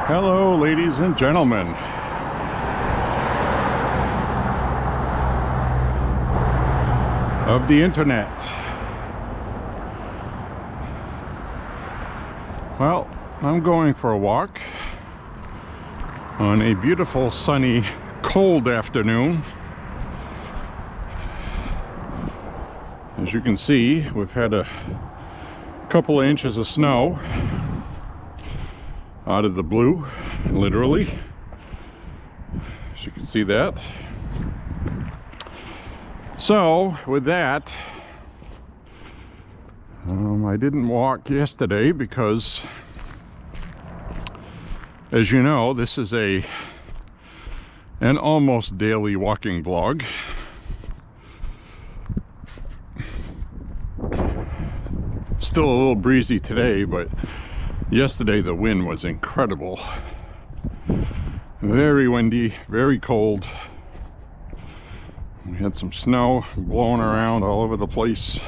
Hello, ladies and gentlemen. Of the internet. Well, I'm going for a walk on a beautiful, sunny, cold afternoon. As you can see, we've had a couple of inches of snow out of the blue, literally. As you can see that. So, with that, I didn't walk yesterday because, as you know, this is an almost daily walking vlog. Still a little breezy today, but yesterday the wind was incredible. Very windy, very cold. We had some snow blowing around all over the place.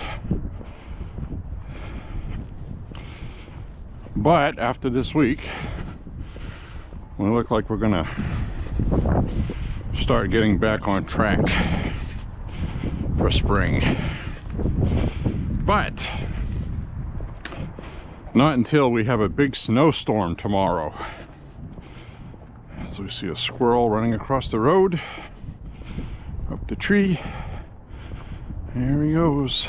But after this week, we look like we're gonna start getting back on track for spring. But not until we have a big snowstorm tomorrow. So we see a squirrel running across the road, up the tree. There he goes.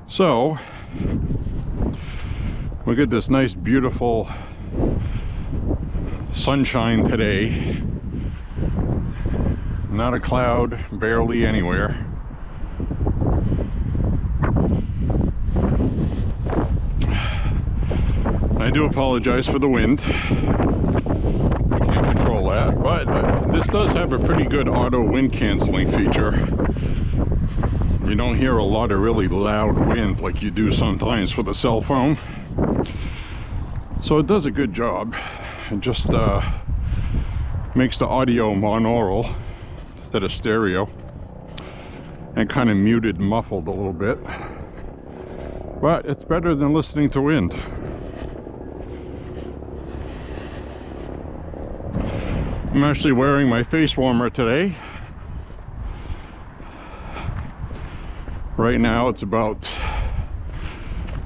So we get this nice, beautiful sunshine today. Not a cloud, barely anywhere. I do apologize for the wind. I can't control that, but this does have a pretty good auto wind canceling feature. You don't hear a lot of really loud wind like you do sometimes with a cell phone. So it does a good job. It just makes the audio monaural instead of stereo, and kind of muted and muffled a little bit. But it's better than listening to wind. I'm actually wearing my face warmer today. Right now it's about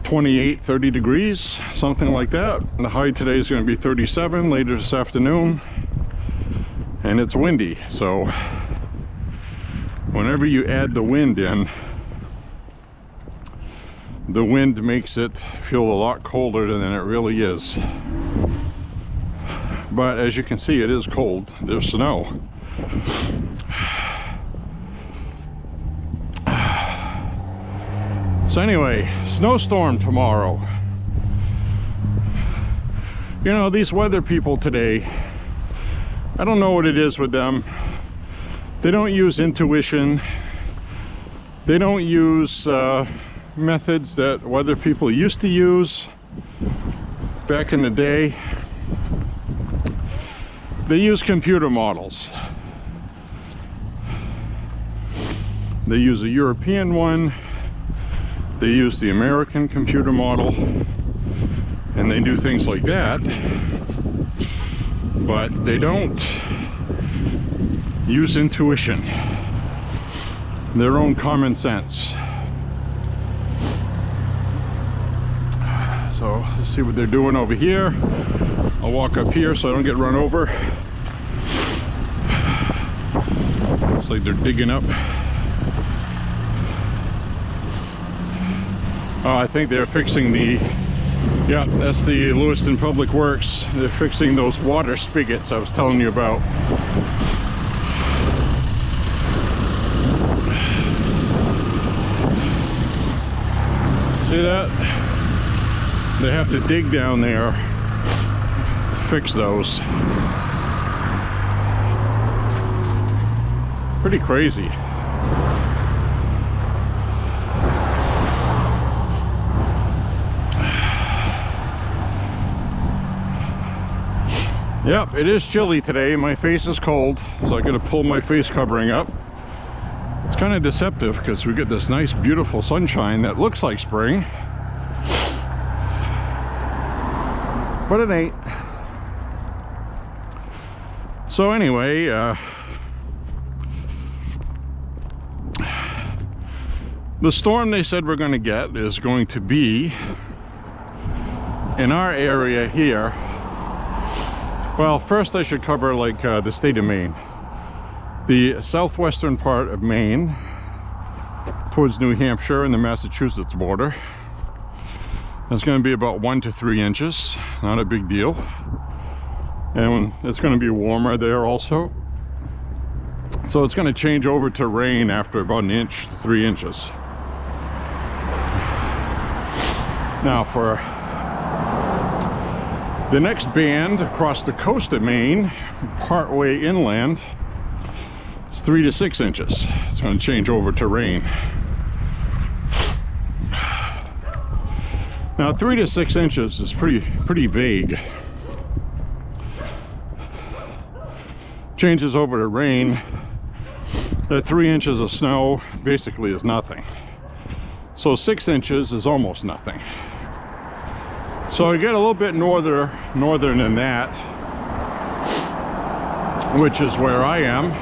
28, 30 degrees, something like that. And the high today is going to be 37 later this afternoon. And it's windy, so whenever you add the wind in, the wind makes it feel a lot colder than it really is. But as you can see, it is cold. There's snow. So anyway, snowstorm tomorrow. You know, these weather people today, I don't know what it is with them. They don't use intuition. They don't use methods that weather people used to use back in the day. They use computer models. They use a European one. They use the American computer model. And they do things like that. But they don't use intuition, their own common sense. So let's see what they're doing over here. I'll walk up here so I don't get run over. Looks like they're digging up. I think they're fixing the, yeah, that's the Lewiston Public Works. They're fixing those water spigots I was telling you about. See that? They have to dig down there to fix those. Pretty crazy. Yep, it is chilly today. My face is cold, so I gotta pull my face covering up. It's kind of deceptive because we get this nice, beautiful sunshine that looks like spring. but it ain't. So anyway, the storm they said we're going to get is going to be in our area here. Well, first I should cover like the state of Maine. The southwestern part of Maine, towards New Hampshire and the Massachusetts border. It's going to be about 1 to 3 inches, not a big deal. And it's going to be warmer there also. So it's going to change over to rain after about 1 inch to 3 inches. Now for the next band across the coast of Maine, partway inland, it's 3 to 6 inches. It's going to change over to rain. Now 3 to 6 inches is pretty vague. Changes over to rain. That 3 inches of snow basically is nothing. So 6 inches is almost nothing. So I get a little bit northern than that, which is where I am.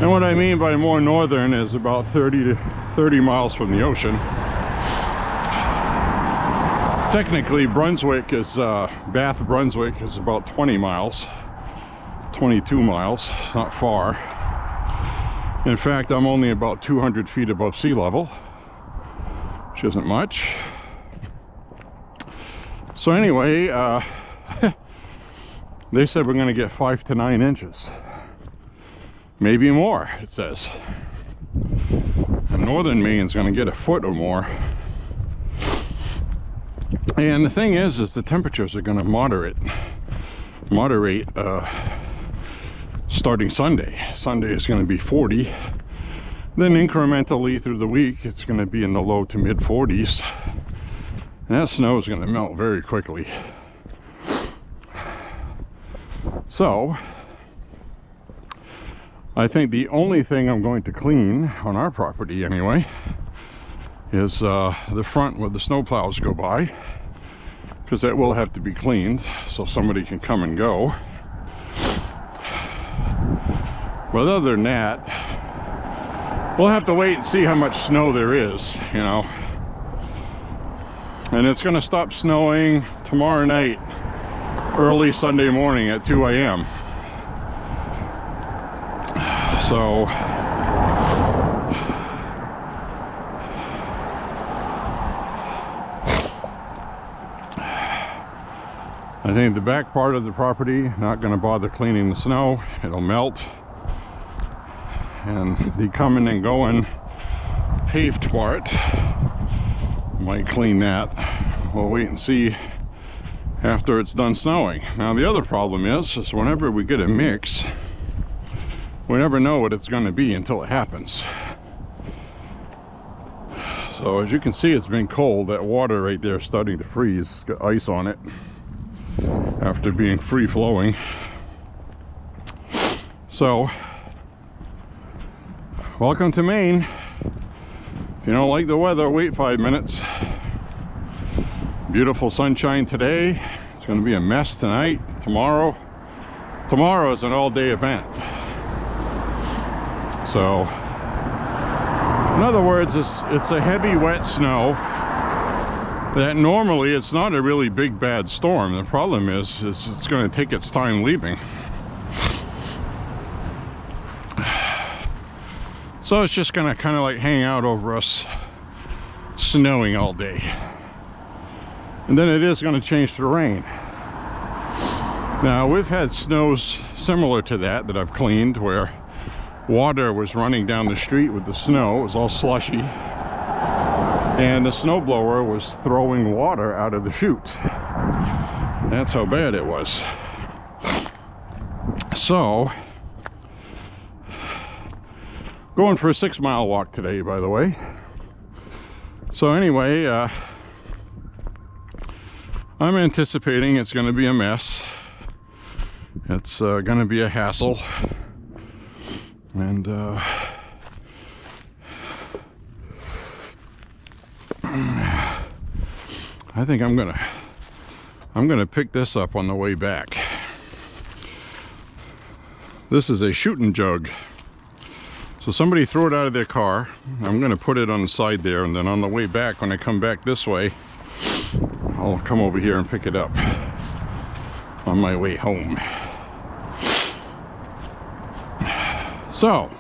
And what I mean by more northern is about 30 miles from the ocean. Technically, Brunswick is, Bath, Brunswick is about 20 miles, 22 miles, not far. In fact, I'm only about 200 feet above sea level, which isn't much. So anyway, they said we're going to get 5 to 9 inches. Maybe more, it says. And northern Maine's going to get 1 foot or more. And the thing is the temperatures are going to moderate starting Sunday. Sunday is going to be 40. Then incrementally through the week, it's going to be in the low to mid 40s. And that snow is going to melt very quickly. So, I think the only thing I'm going to clean on our property anyway is the front where the snow plows go by, because that will have to be cleaned so somebody can come and go. But other than that, we'll have to wait and see how much snow there is, you know. And it's going to stop snowing tomorrow night, early Sunday morning at 2 a.m. So I think the back part of the property, not going to bother cleaning the snow. It'll melt. And the coming and going paved part, might clean that. We'll wait and see after it's done snowing. Now the other problem is whenever we get a mix, we never know what it's going to be until it happens. So as you can see, it's been cold. That water right there is starting to freeze. It's got ice on it after being free flowing. So welcome to Maine. If you don't like the weather, wait 5 minutes. Beautiful sunshine today. It's going to be a mess tonight, tomorrow. Tomorrow is an all-day event. So, in other words, it's a heavy, wet snow that normally it's not a really big, bad storm. The problem is it's going to take its time leaving. So it's just going to kind of like hang out over us, snowing all day. And then it is going to change to rain. Now, we've had snows similar to that I've cleaned, where water was running down the street with the snow. It was all slushy. And the snowblower was throwing water out of the chute. That's how bad it was. So, going for a 6-mile walk today, by the way. So anyway, I'm anticipating it's going to be a mess. It's going to be a hassle. And I think I'm gonna pick this up on the way back. This is a shooting jug. So somebody threw it out of their car. I'm gonna put it on the side there, and then on the way back, when I come back this way, I'll come over here and pick it up on my way home. So,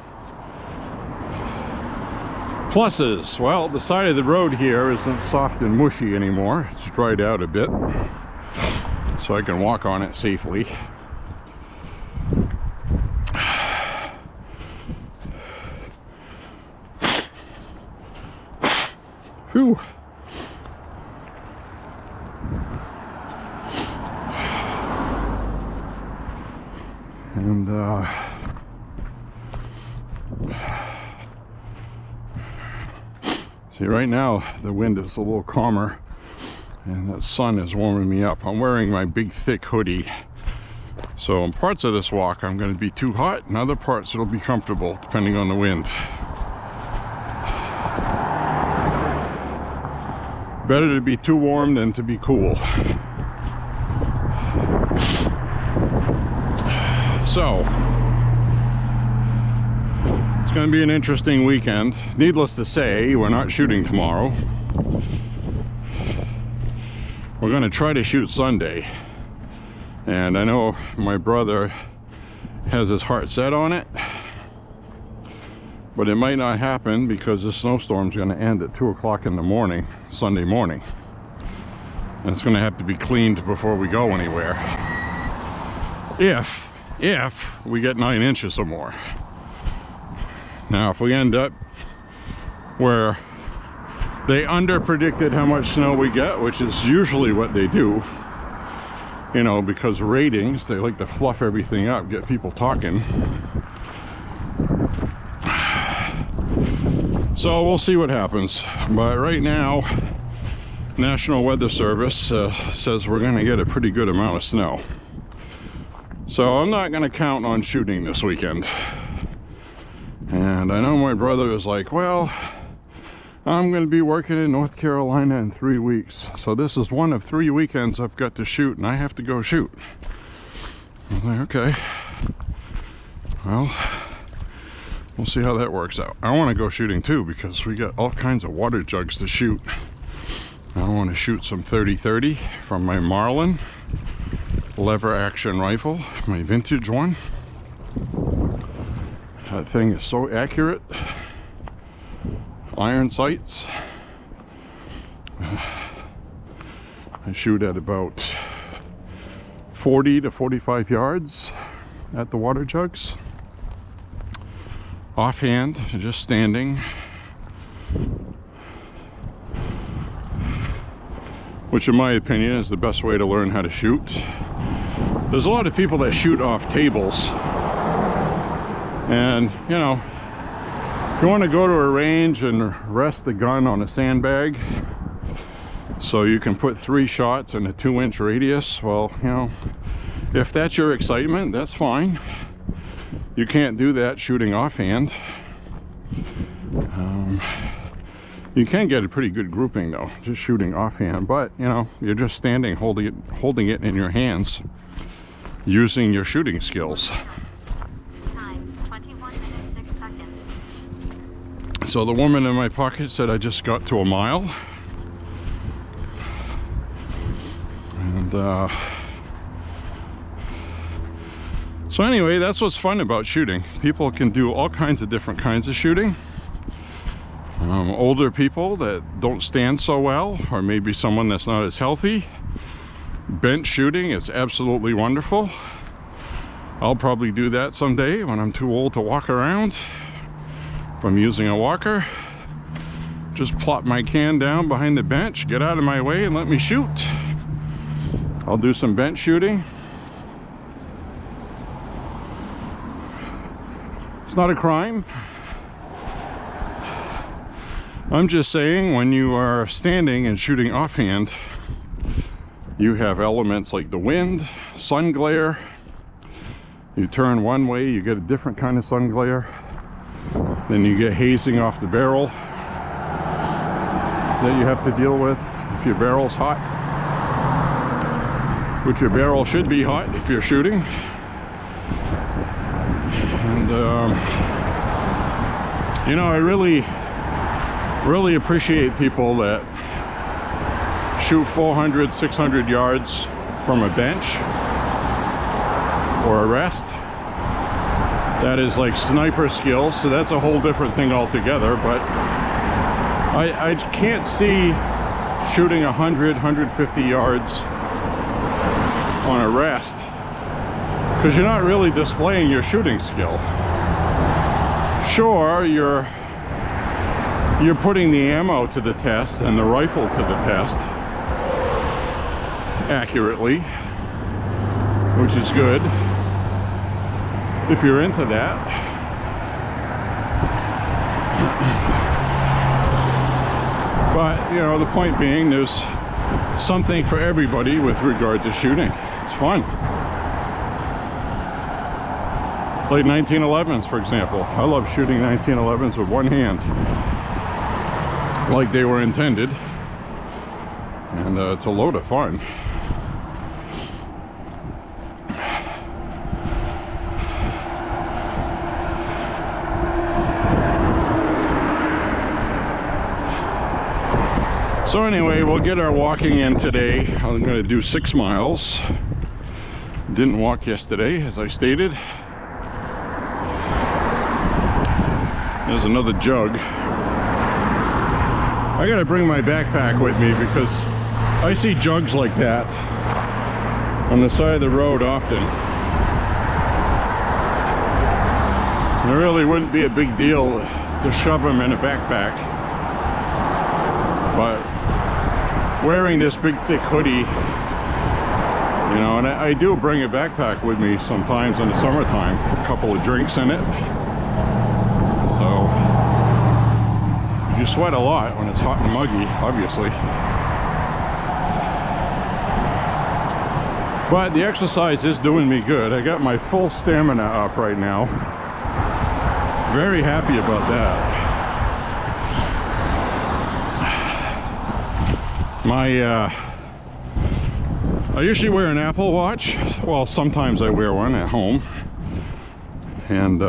pluses. Well, the side of the road here isn't soft and mushy anymore. It's dried out a bit, so I can walk on it safely. Whew. And see, right now the wind is a little calmer and the sun is warming me up. I'm wearing my big thick hoodie, so in parts of this walk I'm going to be too hot, and other parts it'll be comfortable depending on the wind. Better to be too warm than to be cool. So, it's going to be an interesting weekend. Needless to say, we're not shooting tomorrow. We're going to try to shoot Sunday. And I know my brother has his heart set on it. But it might not happen because the snowstorm's going to end at 2 o'clock in the morning, Sunday morning. And it's going to have to be cleaned before we go anywhere. If we get 9 inches or more. Now, if we end up where they under-predicted how much snow we get, which is usually what they do, you know, because ratings, they like to fluff everything up, get people talking. So we'll see what happens. But right now, National Weather Service says we're going to get a pretty good amount of snow. So I'm not going to count on shooting this weekend. And I know my brother is like, well, I'm going to be working in North Carolina in 3 weeks. So this is one of 3 weekends I've got to shoot, and I have to go shoot. I'm like, okay. Well, we'll see how that works out. I want to go shooting too, because we got all kinds of water jugs to shoot. I want to shoot some 30-30 from my Marlin lever action rifle, my vintage one. That thing is so accurate. Iron sights. I shoot at about 40 to 45 yards at the water jugs. Offhand, just standing. Which in my opinion is the best way to learn how to shoot. There's a lot of people that shoot off tables. And, you know, if you want to go to a range and rest the gun on a sandbag so you can put 3 shots in a 2-inch radius, well, you know, if that's your excitement, that's fine. You can't do that shooting offhand. You can get a pretty good grouping though, just shooting offhand, but you know, you're just standing holding it in your hands, using your shooting skills. Time, 21 minutes, 6 seconds. So the woman in my pocket said I just got to a mile. And so anyway, that's what's fun about shooting. People can do all kinds of different kinds of shooting. Older people that don't stand so well, or maybe someone that's not as healthy. Bench shooting is absolutely wonderful. I'll probably do that someday when I'm too old to walk around. If I'm using a walker, just plop my can down behind the bench, get out of my way and let me shoot. I'll do some bench shooting. It's not a crime. I'm just saying, when you are standing and shooting offhand, you have elements like the wind, sun glare. You turn one way, you get a different kind of sun glare. Then you get hazing off the barrel that you have to deal with. If if your barrel's hot, which your barrel should be hot if you're shooting. And you know, I really appreciate people that shoot 400, 600 yards from a bench or a rest. That is like sniper skills, so that's a whole different thing altogether. But I can't see shooting 100, 150 yards on a rest, because you're not really displaying your shooting skill. Sure, you're putting the ammo to the test and the rifle to the test accurately, which is good if you're into that. But you know, the point being, there's something for everybody with regard to shooting. It's fun. Like 1911s, for example. I love shooting 1911s with one hand, like they were intended, and it's a load of fun. So anyway, we'll get our walking in today. I'm going to do 6 miles. Didn't walk yesterday, as I stated. There's another jug. I gotta bring my backpack with me because I see jugs like that on the side of the road often. It really wouldn't be a big deal to shove them in a backpack, but wearing this big thick hoodie, you know, and I do bring a backpack with me sometimes in the summertime, a couple of drinks in it. So you sweat a lot when it's hot and muggy, obviously. But the exercise is doing me good. I got my full stamina up right now. Very happy about that. I usually wear an Apple Watch. Well, sometimes I wear one at home. And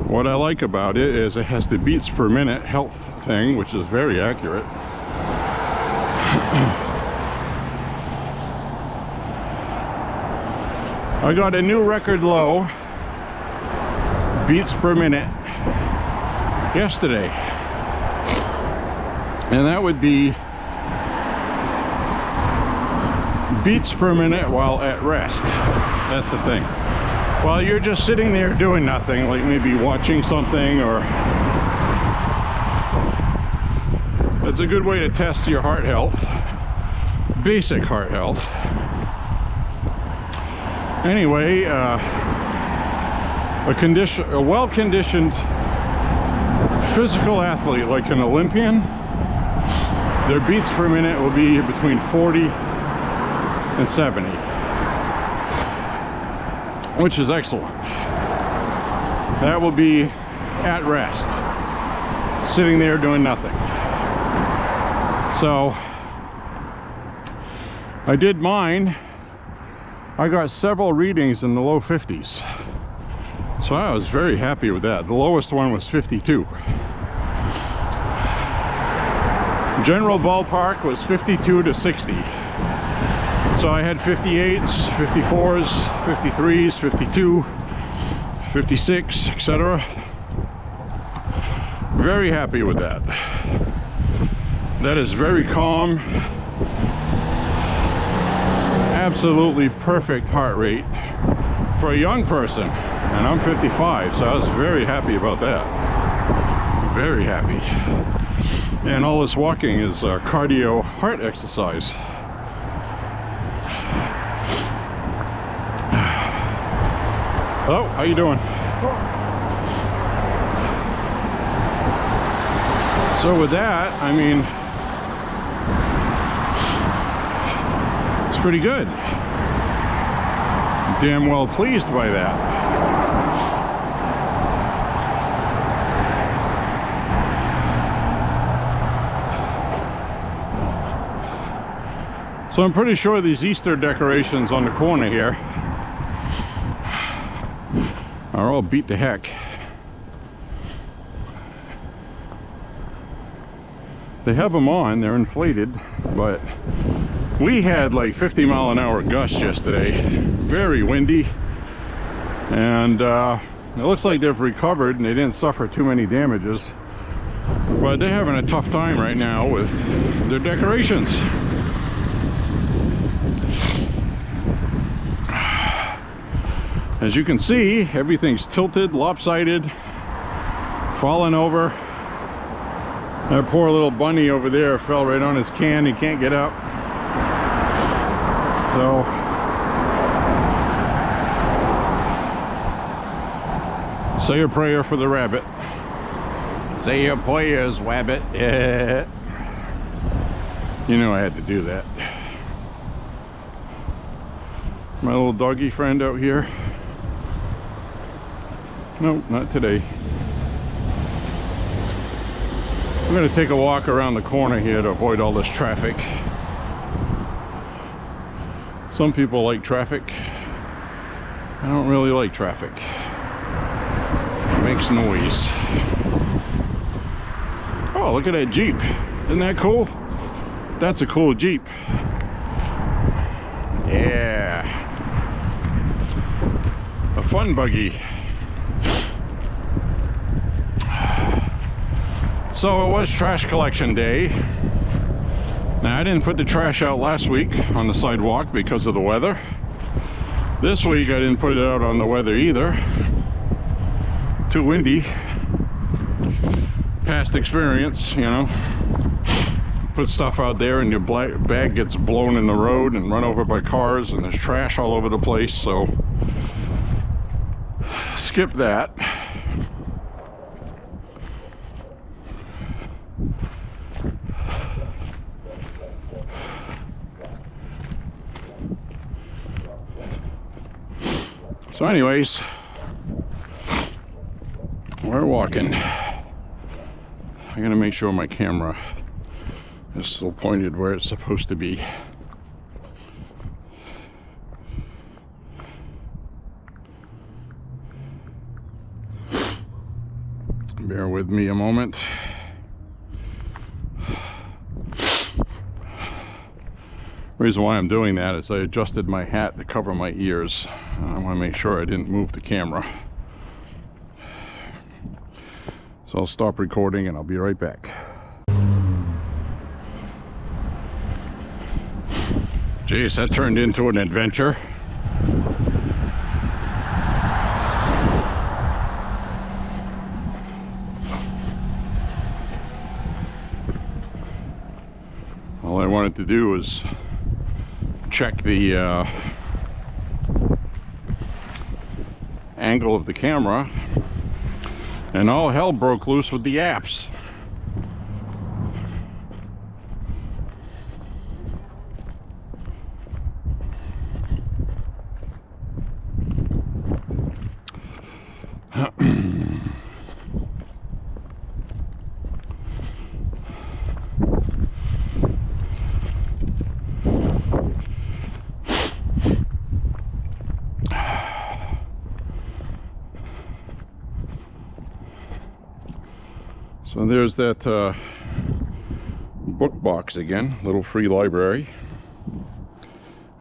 what I like about it is it has the beats per minute health thing, which is very accurate. I got a new record low beats per minute yesterday, and that would be beats per minute while at rest. That's the thing. While you're just sitting there doing nothing, like maybe watching something, or it's a good way to test your heart health, basic heart health. Anyway, a well-conditioned physical athlete, like an Olympian, their beats per minute will be between 40 and 70, which is excellent. That will be at rest, sitting there doing nothing. So I did mine. I got several readings in the low 50s, so I was very happy with that. The lowest one was 52. General ballpark was 52 to 60. So I had 58s, 54s, 53s, 52, 56, etc. Very happy with that. That is very calm. Absolutely perfect heart rate for a young person, and I'm 55, so I was very happy about that. Very happy. And all this walking is cardio heart exercise. Hello, how you doing? So with that, I mean, it's pretty good. Damn well pleased by that. So I'm pretty sure these Easter decorations on the corner here are all beat to heck. They have them on, they're inflated, but we had like 50-mile-an-hour gusts yesterday. Very windy, and it looks like they've recovered and they didn't suffer too many damages, but they're having a tough time right now with their decorations. As you can see, everything's tilted, lopsided, falling over. That poor little bunny over there fell right on his can. He can't get up. So say a prayer for the rabbit. Say your prayers, wabbit. Yeah. You know I had to do that. My little doggy friend out here. Nope, not today. I'm going to take a walk around the corner here to avoid all this traffic. Some people like traffic. I don't really like traffic. It makes noise. Oh, look at that Jeep. Isn't that cool? That's a cool Jeep. Yeah. A fun buggy. So it was trash collection day. Now I didn't put the trash out last week on the sidewalk because of the weather. This week I didn't put it out on the weather either. Too windy. Past experience, you know. Put stuff out there and your bag gets blown in the road and run over by cars and there's trash all over the place, so skip that. So anyways, we're walking. I gotta make sure my camera is still pointed where it's supposed to be. Bear with me a moment. Reason why I'm doing that is I adjusted my hat to cover my ears. I want to make sure I didn't move the camera. So I'll stop recording and I'll be right back. Jeez, that turned into an adventure. All I wanted to do was check the angle of the camera, and all hell broke loose with the apps. So there's that book box again, little free library.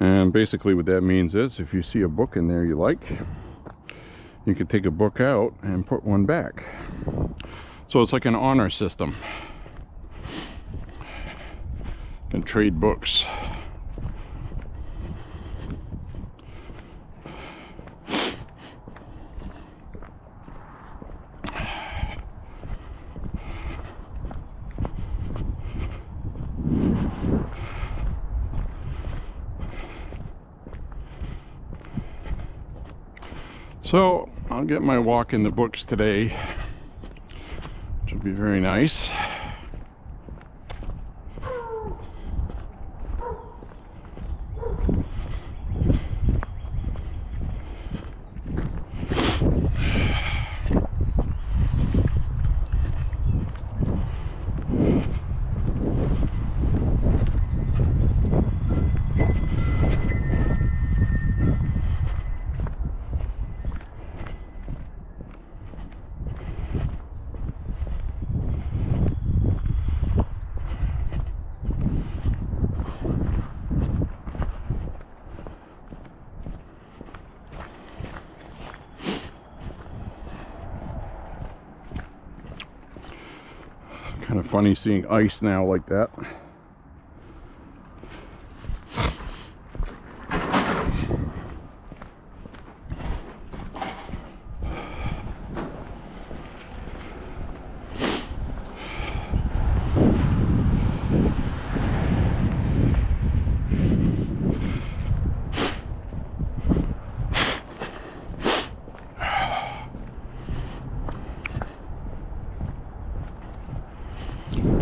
And basically what that means is if you see a book in there you like, you can take a book out and put one back. So it's like an honor system. You can trade books. So I'll get my walk in the books today, which will be very nice. of funny seeing ice now like that.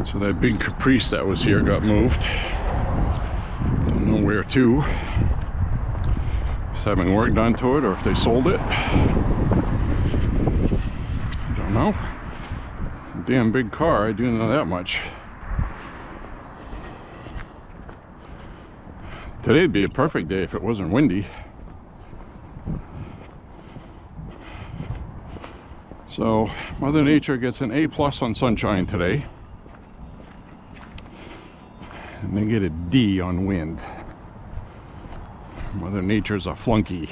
So that big Caprice that was here got moved. Don't know where to. Just having work done to it, or if they sold it. I don't know. Damn big car, I do know that much. Today'd be a perfect day if it wasn't windy. So Mother Nature gets an A+ on sunshine today. And they get a D on wind. Mother Nature's a flunky.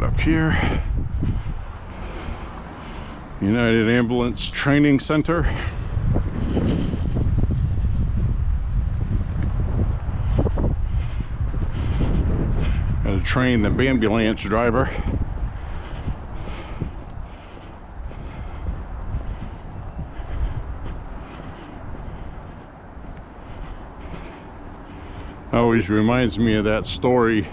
Up here, United Ambulance Training Center. Got to train the ambulance driver. Always reminds me of that story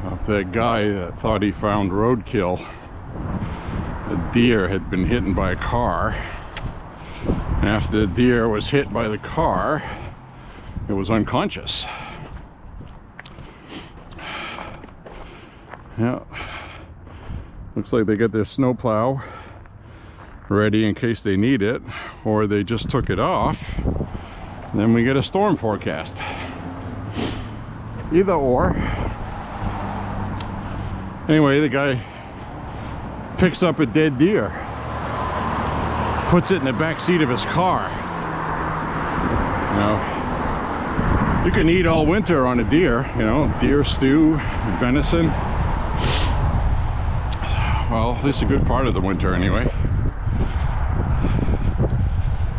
of that guy that thought he found roadkill. A deer had been hit by a car. After the deer was hit by the car, it was unconscious. Yeah. Looks like they got their snowplow ready in case they need it, or they just took it off. Then we get a storm forecast. Either or. Anyway, the guy picks up a dead deer, puts it in the back seat of his car. You know, you can eat all winter on a deer, you know, deer stew, venison. Well, at least a good part of the winter anyway.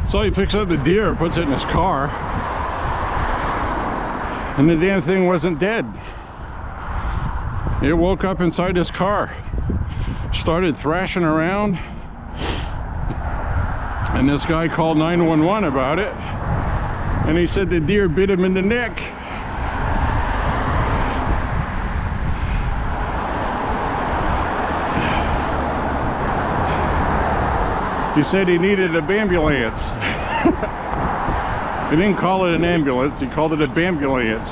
So he picks up the deer, puts it in his car, and the damn thing wasn't dead. It woke up inside his car, started thrashing around, and this guy called 911 about it, and he said the deer bit him in the neck. He said he needed a ambulance. He didn't call it an ambulance, he called it a bambulance.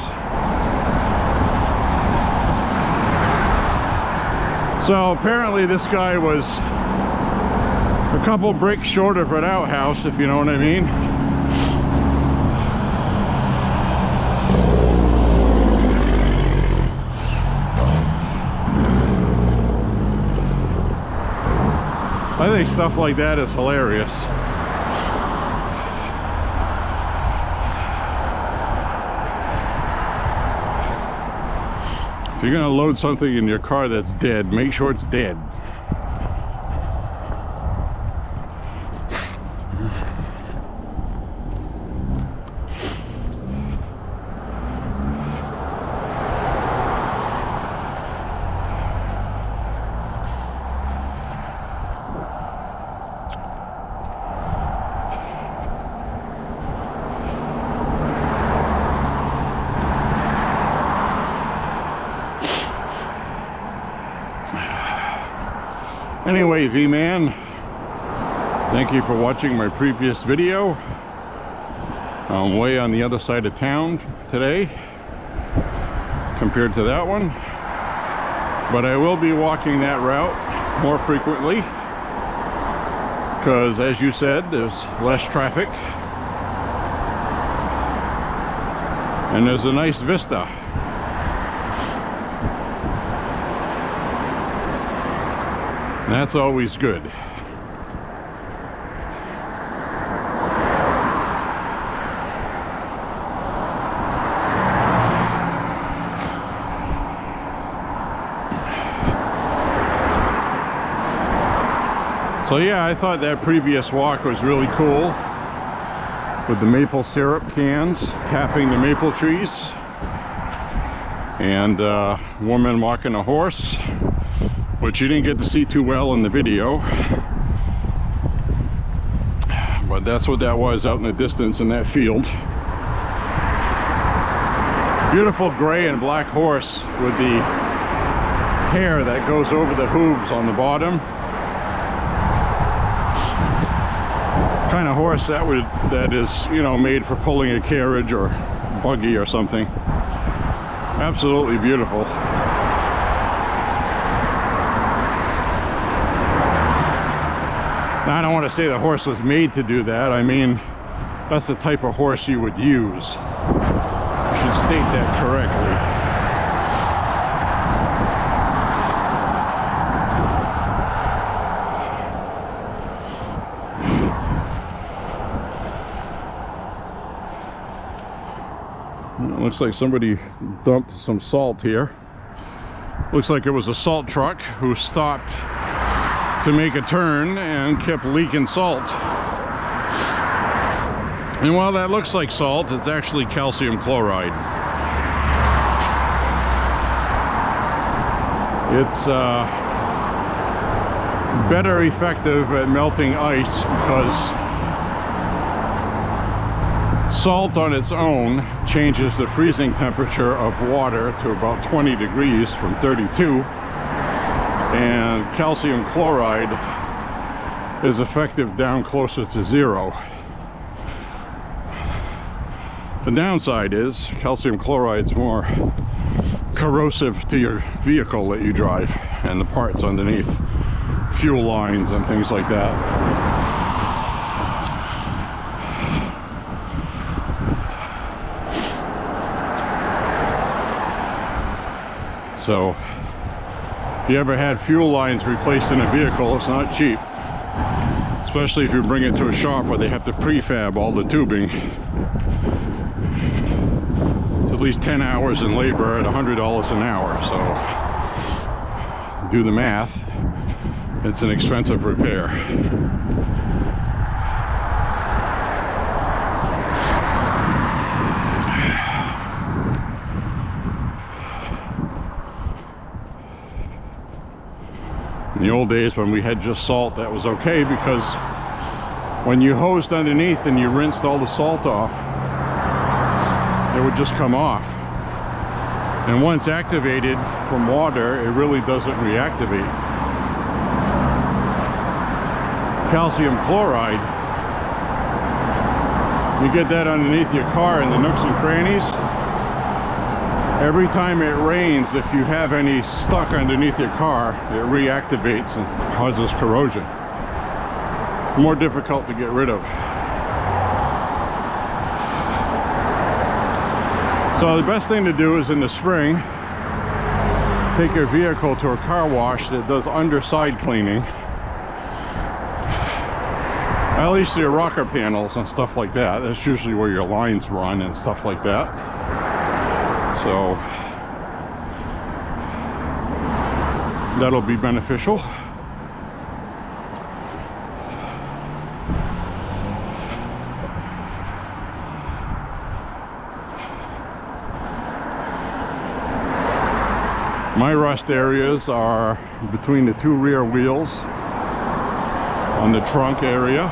So apparently this guy was a couple bricks short of an outhouse, if you know what I mean. I think stuff like that is hilarious. If you're gonna load something in your car that's dead, make sure it's dead. Anyway, V-Man, thank you for watching my previous video. I'm way on the other side of town today compared to that one, but I will be walking that route more frequently because, as you said, there's less traffic and there's a nice vista. And that's always good. So yeah, I thought that previous walk was really cool with the maple syrup cans tapping the maple trees and a woman walking a horse, which you didn't get to see too well in the video, but that's what that was out in the distance in that field. Beautiful gray and black horse with the hair that goes over the hooves on the bottom. Kind of horse that is, you know, made for pulling a carriage or buggy or something. Absolutely beautiful. Now, I don't want to say the horse was made to do that. I mean, that's the type of horse you would use. I should state that correctly. It looks like somebody dumped some salt here. Looks like it was a salt truck who stopped to make a turn and kept leaking salt. And while that looks like salt, it's actually calcium chloride. It's better effective at melting ice because salt on its own changes the freezing temperature of water to about 20 degrees from 32, and calcium chloride is effective down closer to 0. The downside is calcium chloride's more corrosive to your vehicle that you drive and the parts underneath, fuel lines and things like that. So if you ever had fuel lines replaced in a vehicle, it's not cheap, especially if you bring it to a shop where they have to prefab all the tubing. It's at least 10 hours in labor at $100 an hour, so do the math. It's an expensive repair. In the old days when we had just salt, that was okay, because when you hosed underneath and you rinsed all the salt off, it would just come off. And once activated from water, it really doesn't reactivate. Calcium chloride, you get that underneath your car in the nooks and crannies. Every time it rains, if you have any stuck underneath your car, it reactivates and causes corrosion. More difficult to get rid of. So the best thing to do is in the spring, take your vehicle to a car wash that does underside cleaning. At least your rocker panels and stuff like that. That's usually where your lines run and stuff like that. So that'll be beneficial. My rust areas are between the two rear wheels on the trunk area.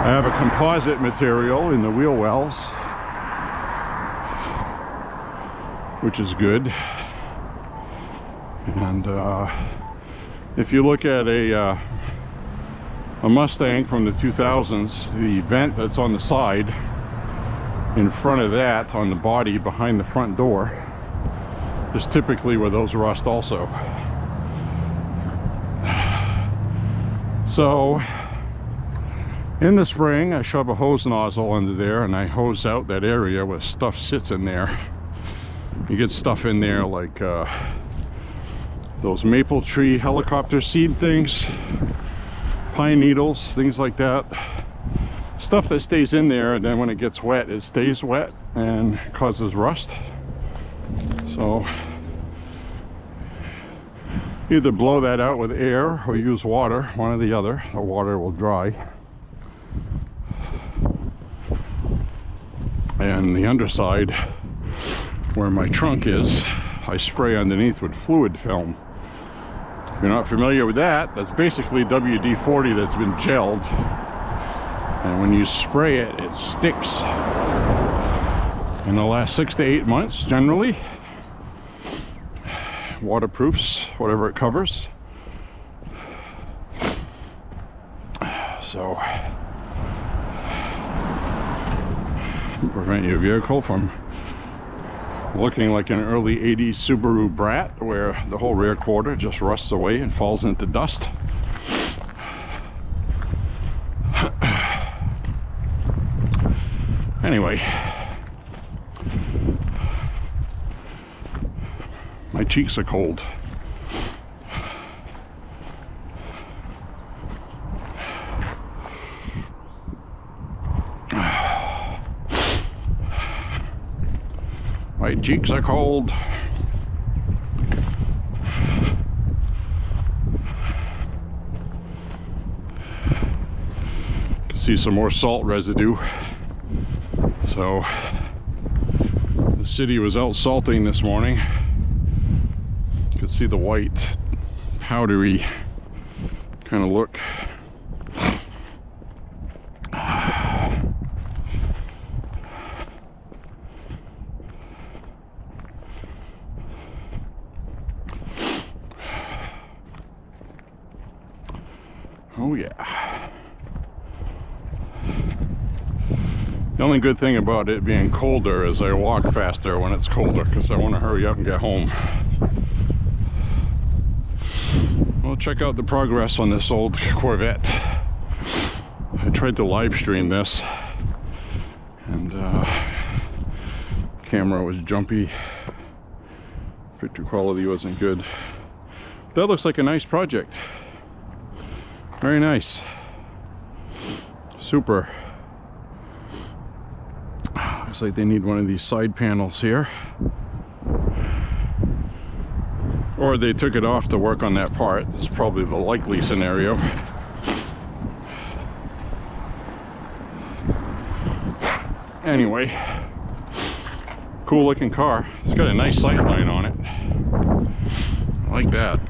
I have a composite material in the wheel wells, which is good. And if you look at a a Mustang from the 2000s, the vent that's on the side in front of that on the body behind the front door is typically where those rust also. So in the spring I shove a hose nozzle under there and I hose out that area where stuff sits in there. You get stuff in there like those maple tree helicopter seed things, pine needles, things like that. Stuff that stays in there, and then when it gets wet, it stays wet and causes rust. So either blow that out with air or use water, one or the other. The water will dry. And the underside, where my trunk is, I spray underneath with fluid film. If you're not familiar with that, that's basically WD-40 that's been gelled. And when you spray it, it sticks. In the last 6 to 8 months, generally. Waterproofs, whatever it covers. So, prevent your vehicle from looking like an early 80s Subaru Brat, where the whole rear quarter just rusts away and falls into dust. Anyway, my cheeks are cold. My cheeks are cold. Can see some more salt residue. So the city was out salting this morning. You can see the white, powdery kind of look. Oh yeah. The only good thing about it being colder is I walk faster when it's colder because I want to hurry up and get home. We'll check out the progress on this old Corvette. I tried to live stream this and camera was jumpy. Picture quality wasn't good. That looks like a nice project. Very nice. Super. Looks like they need one of these side panels here. Or they took it off to work on that part. It's probably the likely scenario. Anyway, cool looking car. It's got a nice sight line on it. I like that.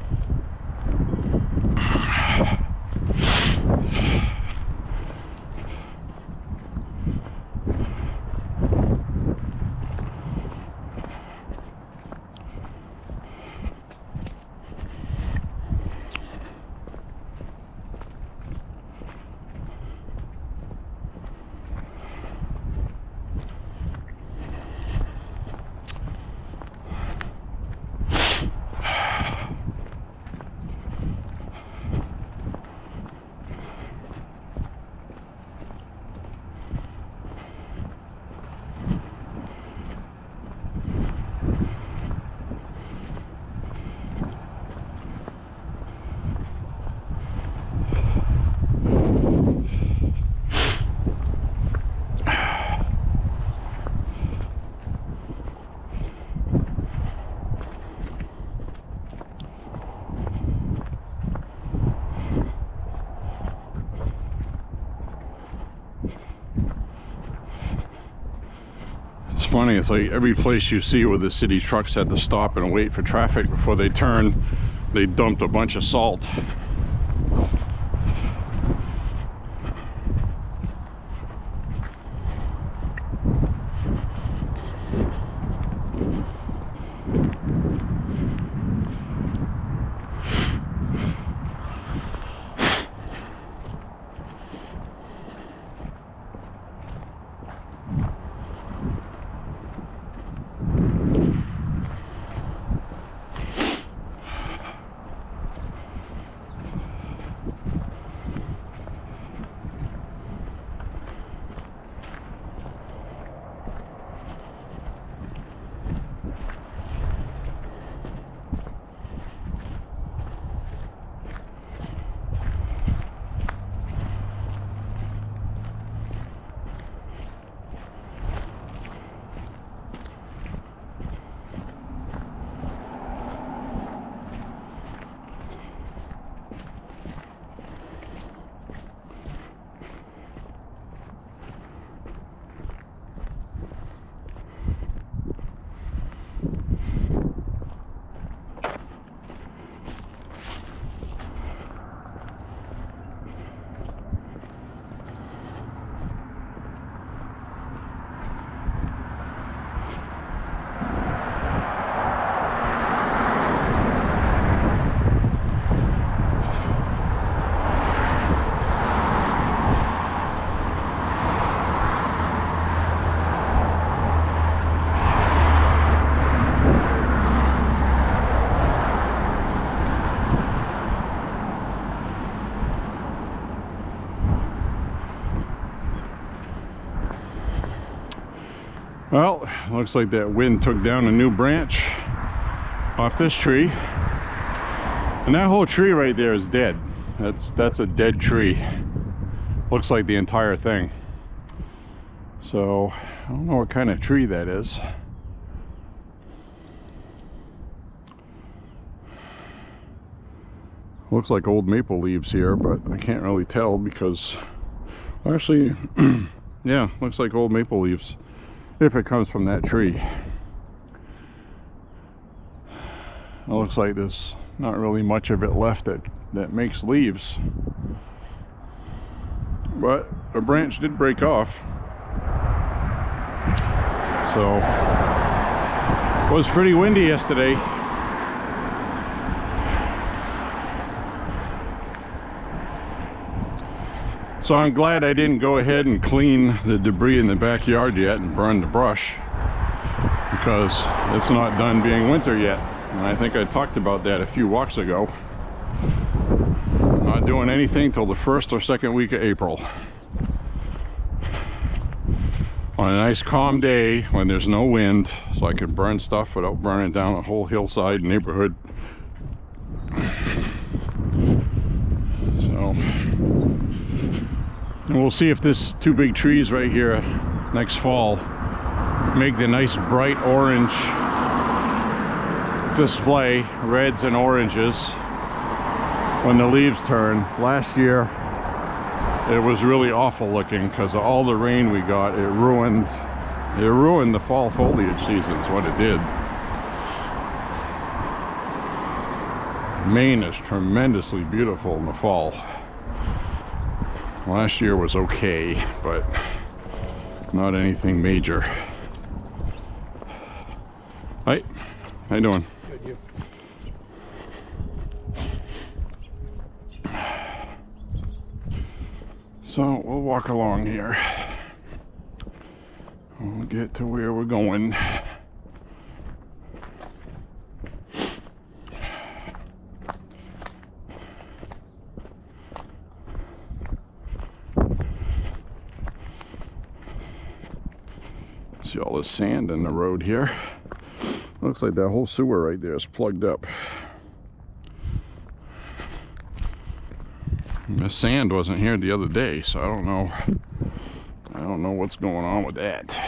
Funny, it's like every place you see where the city trucks had to stop and wait for traffic before they turn, they dumped a bunch of salt. Well, looks like that wind took down a new branch off this tree. And that whole tree right there is dead. That's a dead tree. Looks like the entire thing. So, I don't know what kind of tree that is. Looks like old maple leaves here, but I can't really tell because, actually, yeah, looks like old maple leaves if it comes from that tree. It looks like there's not really much of it left that makes leaves. But a branch did break off. So, it was pretty windy yesterday. So I'm glad I didn't go ahead and clean the debris in the backyard yet and burn the brush, because it's not done being winter yet. And I think I talked about that a few walks ago. Not doing anything till the first or second week of April. On a nice calm day when there's no wind, so I can burn stuff without burning down a whole hillside neighborhood. So, and we'll see if this two big trees right here next fall make the nice bright orange display, reds and oranges, when the leaves turn. Last year it was really awful looking because of all the rain we got. It ruined the fall foliage seasons, what it did. Maine is tremendously beautiful in the fall. Last year was okay, but not anything major. Hi, how you doing? Good, you. So we'll walk along here. We'll get to where we're going. See all the sand in the road here. Looks like that whole sewer right there is plugged up. The sand wasn't here the other day, so I don't know what's going on with that.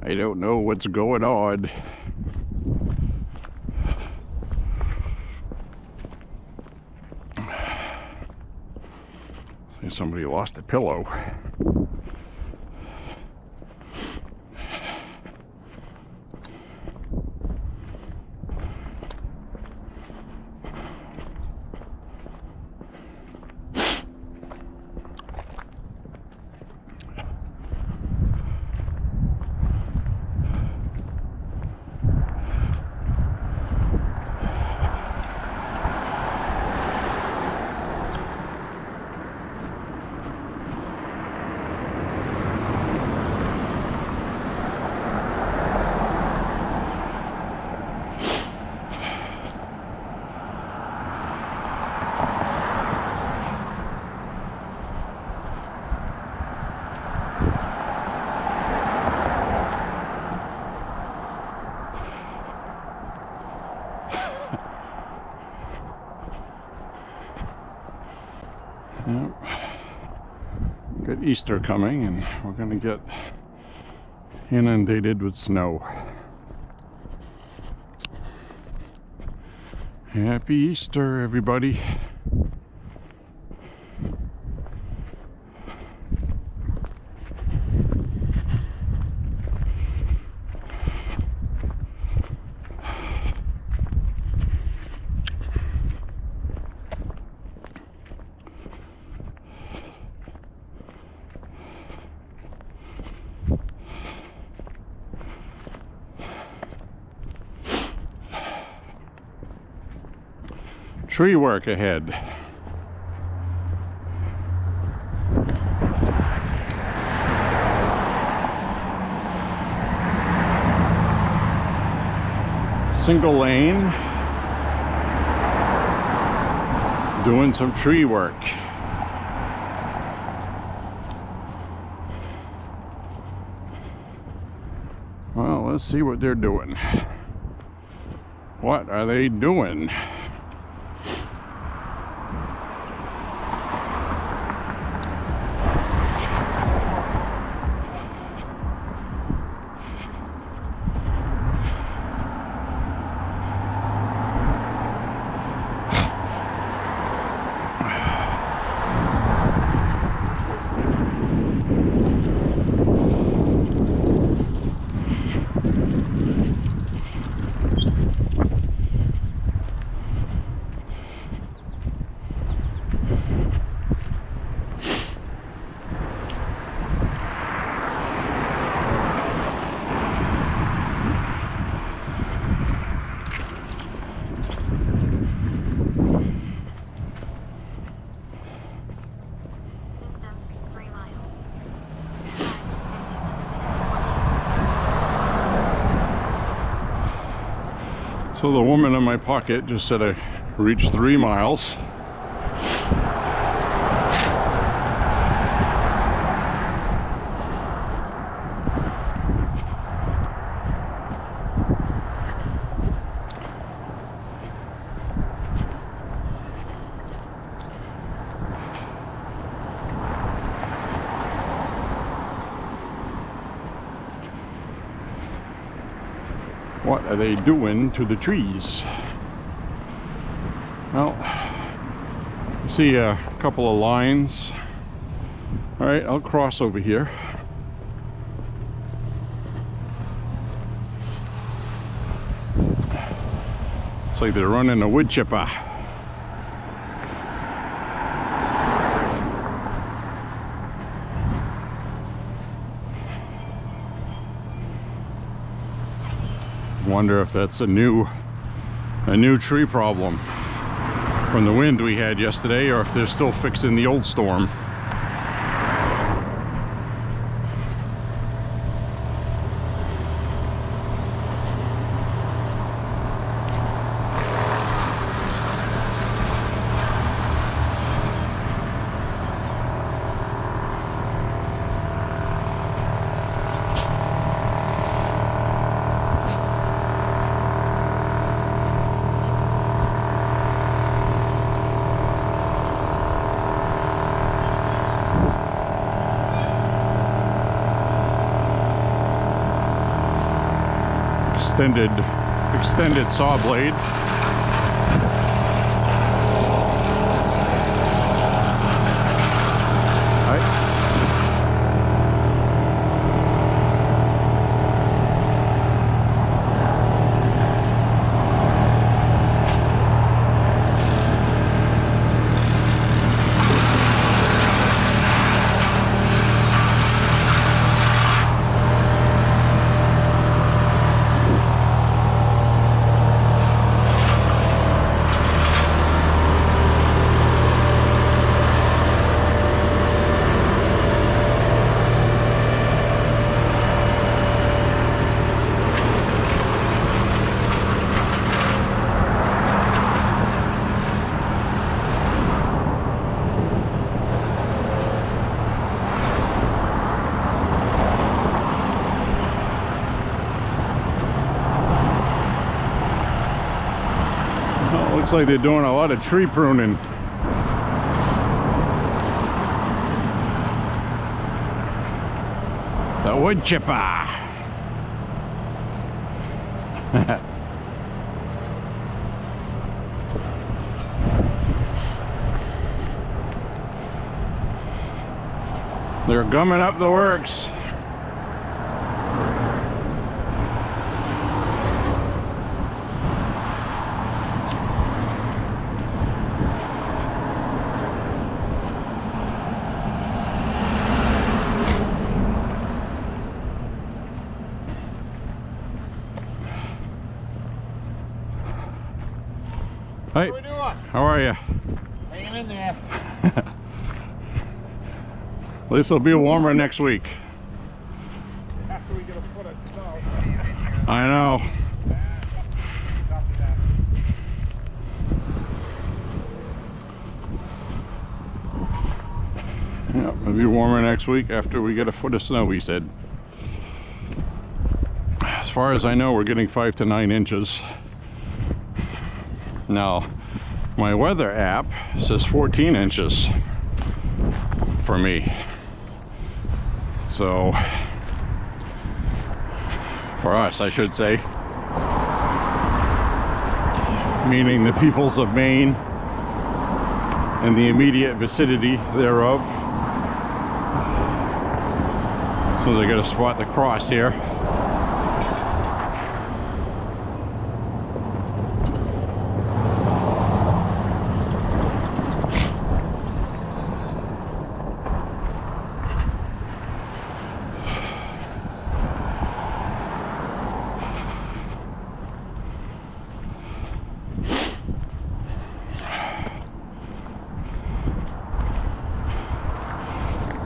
I don't know what's going on. See, somebody lost a pillow. Yep. Got Easter coming and we're gonna get inundated with snow. Happy Easter, everybody. Tree work ahead. Single lane. doing some tree work. Well, let's see what they're doing. What are they doing? Distance 3 miles. So the woman in my pocket just said I reached 3 miles. What are they doing to the trees? Well, you see a couple of lines. All right, I'll cross over here. It's like they're running a wood chipper. Wonder if that's a new tree problem from the wind we had yesterday, or if they're still fixing the old storm. Extended saw blade. Looks like they're doing a lot of tree pruning. The wood chipper. They're gumming up the works. Hey, What are we doing? how are you? Hanging in there. At least it'll be warmer next week. After we get a foot of snow. I know. Yeah, it'll be warmer next week after we get a foot of snow, he said. As far as I know, we're getting 5 to 9 inches. Now, my weather app says 14 inches for me. So, for us, I should say. Meaning the peoples of Maine and the immediate vicinity thereof. So I gotta spot the cross here.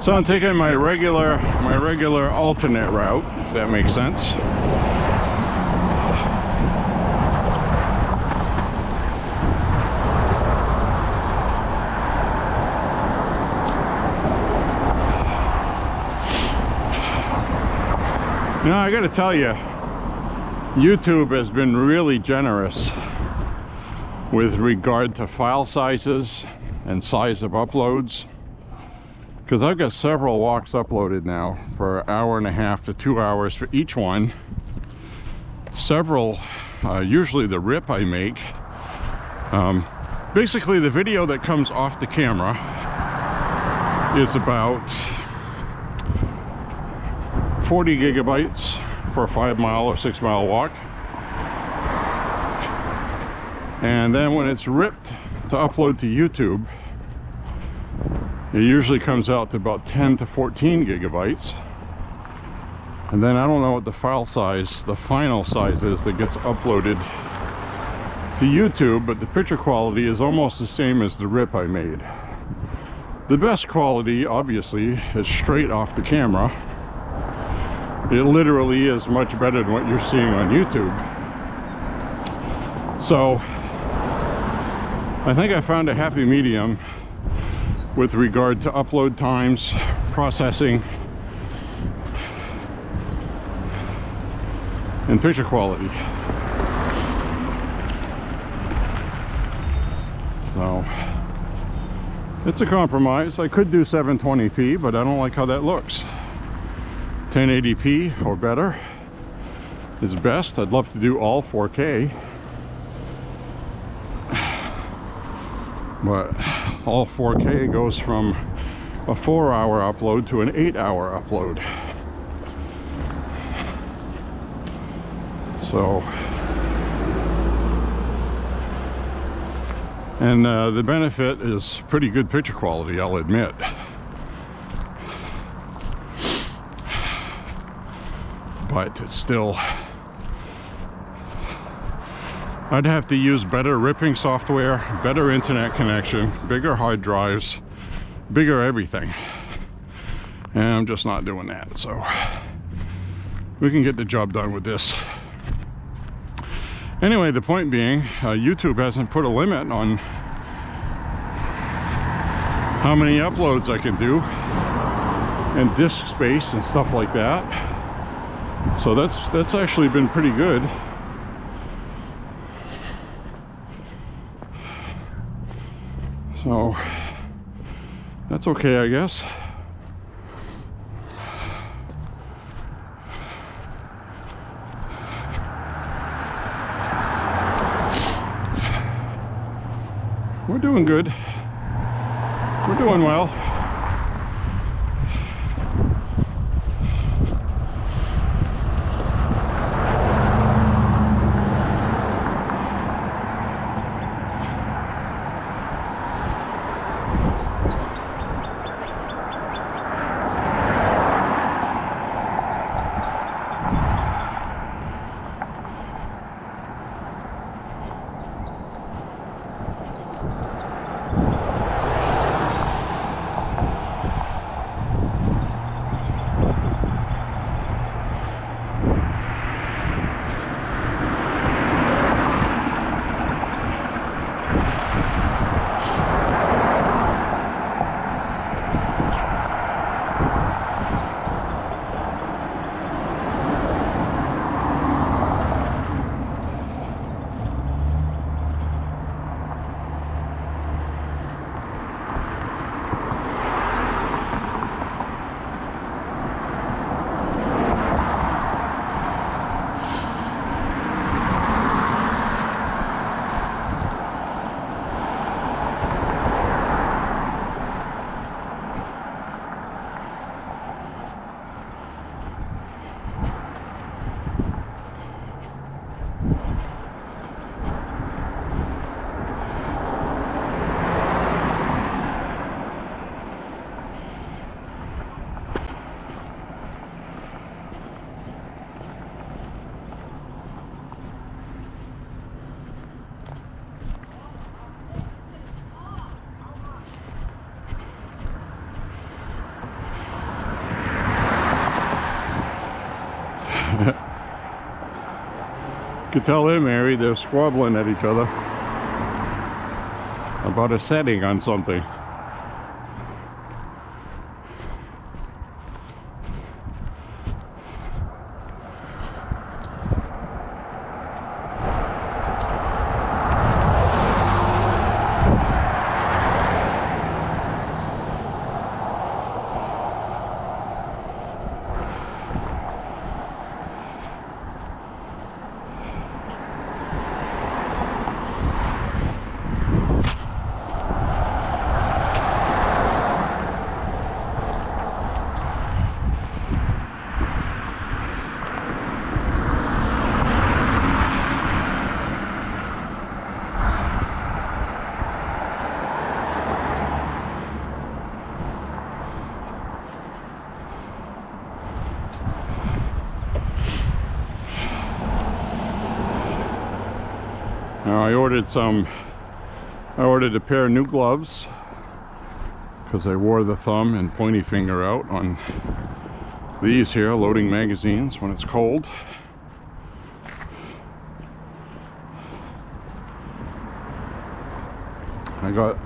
So I'm taking my regular alternate route, if that makes sense. You know, I gotta tell you, YouTube has been really generous with regard to file sizes and size of uploads. Because I've got several walks uploaded now for an hour and a half to 2 hours for each one. Several, usually the rip I make. Basically the video that comes off the camera is about 40 gigabytes for a 5 mile or 6 mile walk. And then when it's ripped to upload to YouTube, it usually comes out to about 10 to 14 gigabytes. And then I don't know what the file size, the final size is that gets uploaded to YouTube, but the picture quality is almost the same as the rip I made. The best quality, obviously, is straight off the camera. It literally is much better than what you're seeing on YouTube. So, I think I found a happy medium with regard to upload times, processing, and picture quality. So, it's a compromise. I could do 720p, but I don't like how that looks. 1080p or better is best. I'd love to do all 4K. But all 4K goes from a 4-hour upload to an 8-hour upload. So, and the benefit is pretty good picture quality, I'll admit. But it's still, I'd have to use better ripping software, better internet connection, bigger hard drives, bigger everything. And I'm just not doing that, so we can get the job done with this. Anyway, the point being, YouTube hasn't put a limit on how many uploads I can do and disk space and stuff like that. So that's actually been pretty good. So that's okay, I guess. We're doing good. We're doing well. could tell they're married. They're squabbling at each other about a setting on something. Now I ordered a pair of new gloves because I wore the thumb and pointy finger out on these here loading magazines when it's cold. I got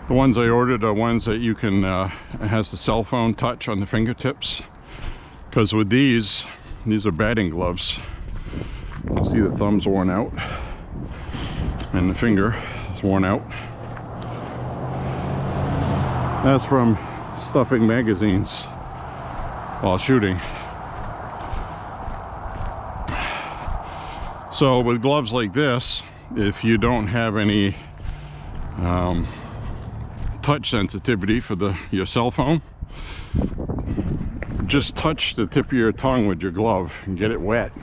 the ones I ordered are ones that you can it has the cell phone touch on the fingertips, because with these are batting gloves. You can see the thumb's worn out and the finger is worn out. That's from stuffing magazines while shooting. So with gloves like this, if you don't have any touch sensitivity for your cell phone, just touch the tip of your tongue with your glove and get it wet,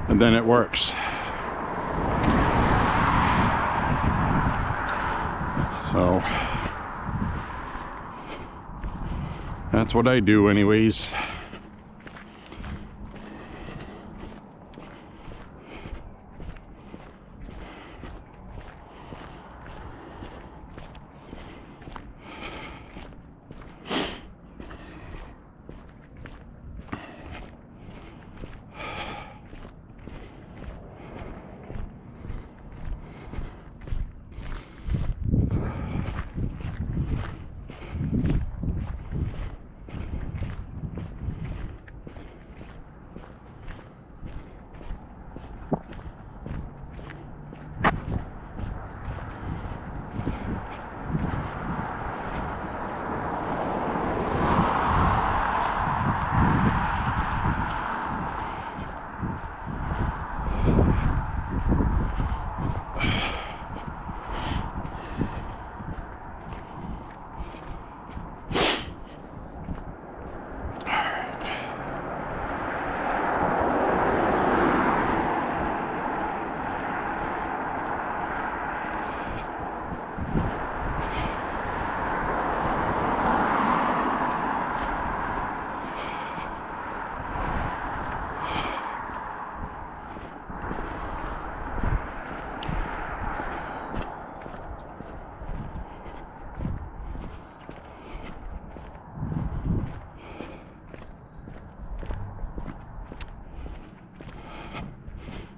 and then it works. So that's what I do anyways.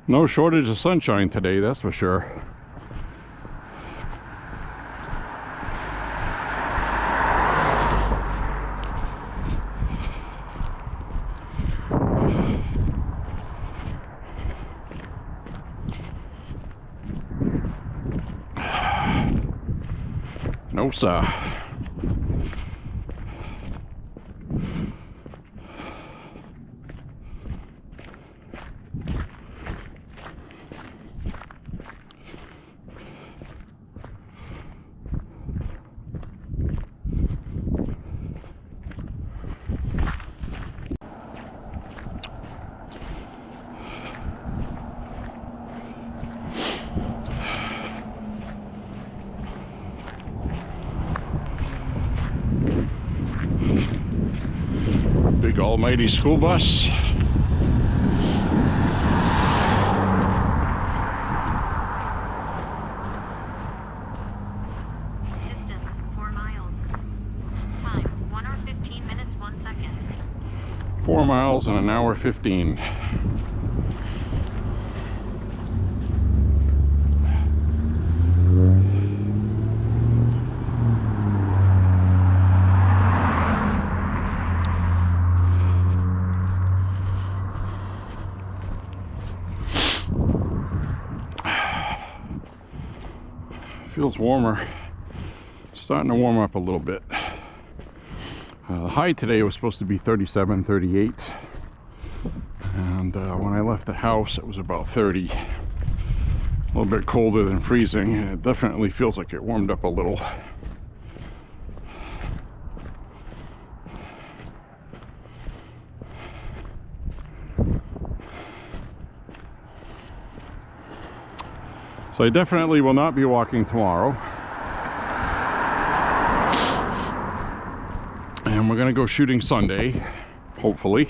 No shortage of sunshine today, that's for sure. No, sir. Big almighty school bus. Distance 4 miles. Time 1 hour 15 minutes 1 second. 4 miles in an hour 15. Feels warmer. Starting to warm up a little bit. The high today was supposed to be 37, 38. And when I left the house, it was about 30. A little bit colder than freezing. And it definitely feels like it warmed up a little. So I definitely will not be walking tomorrow. And we're gonna go shooting Sunday, hopefully.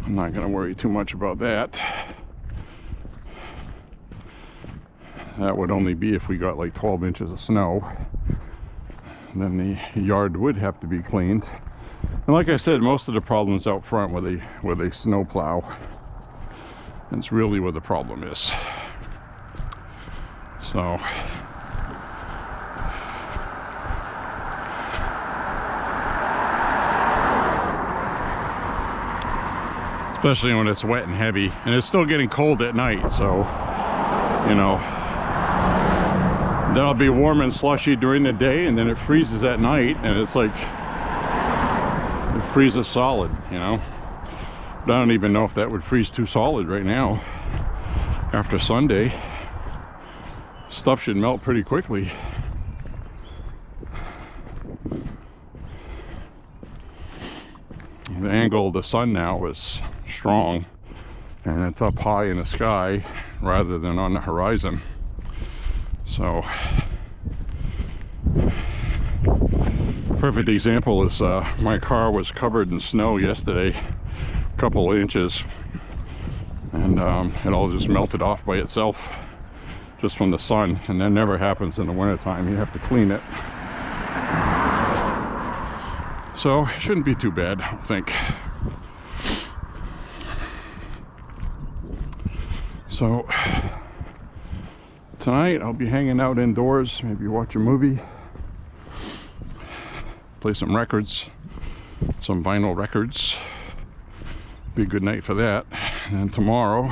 I'm not gonna worry too much about that. That would only be if we got like 12 inches of snow. And then the yard would have to be cleaned. And like I said, most of the problem's out front where they snow plow. That's really where the problem is. So especially when it's wet and heavy, and it's still getting cold at night, so you know, then I'll be warm and slushy during the day, and then it freezes at night, and it's like it freezes solid, you know. But I don't even know if that would freeze too solid right now. After Sunday, stuff should melt pretty quickly. The angle of the sun now is strong, and it's up high in the sky rather than on the horizon. So perfect example is my car was covered in snow yesterday, a couple inches, and it all just melted off by itself just from the sun. And that never happens in the wintertime. You have to clean it. So it shouldn't be too bad, I don't think. So tonight I'll be hanging out indoors, maybe watch a movie, play some records, some vinyl records. Be a good night for that. And then tomorrow,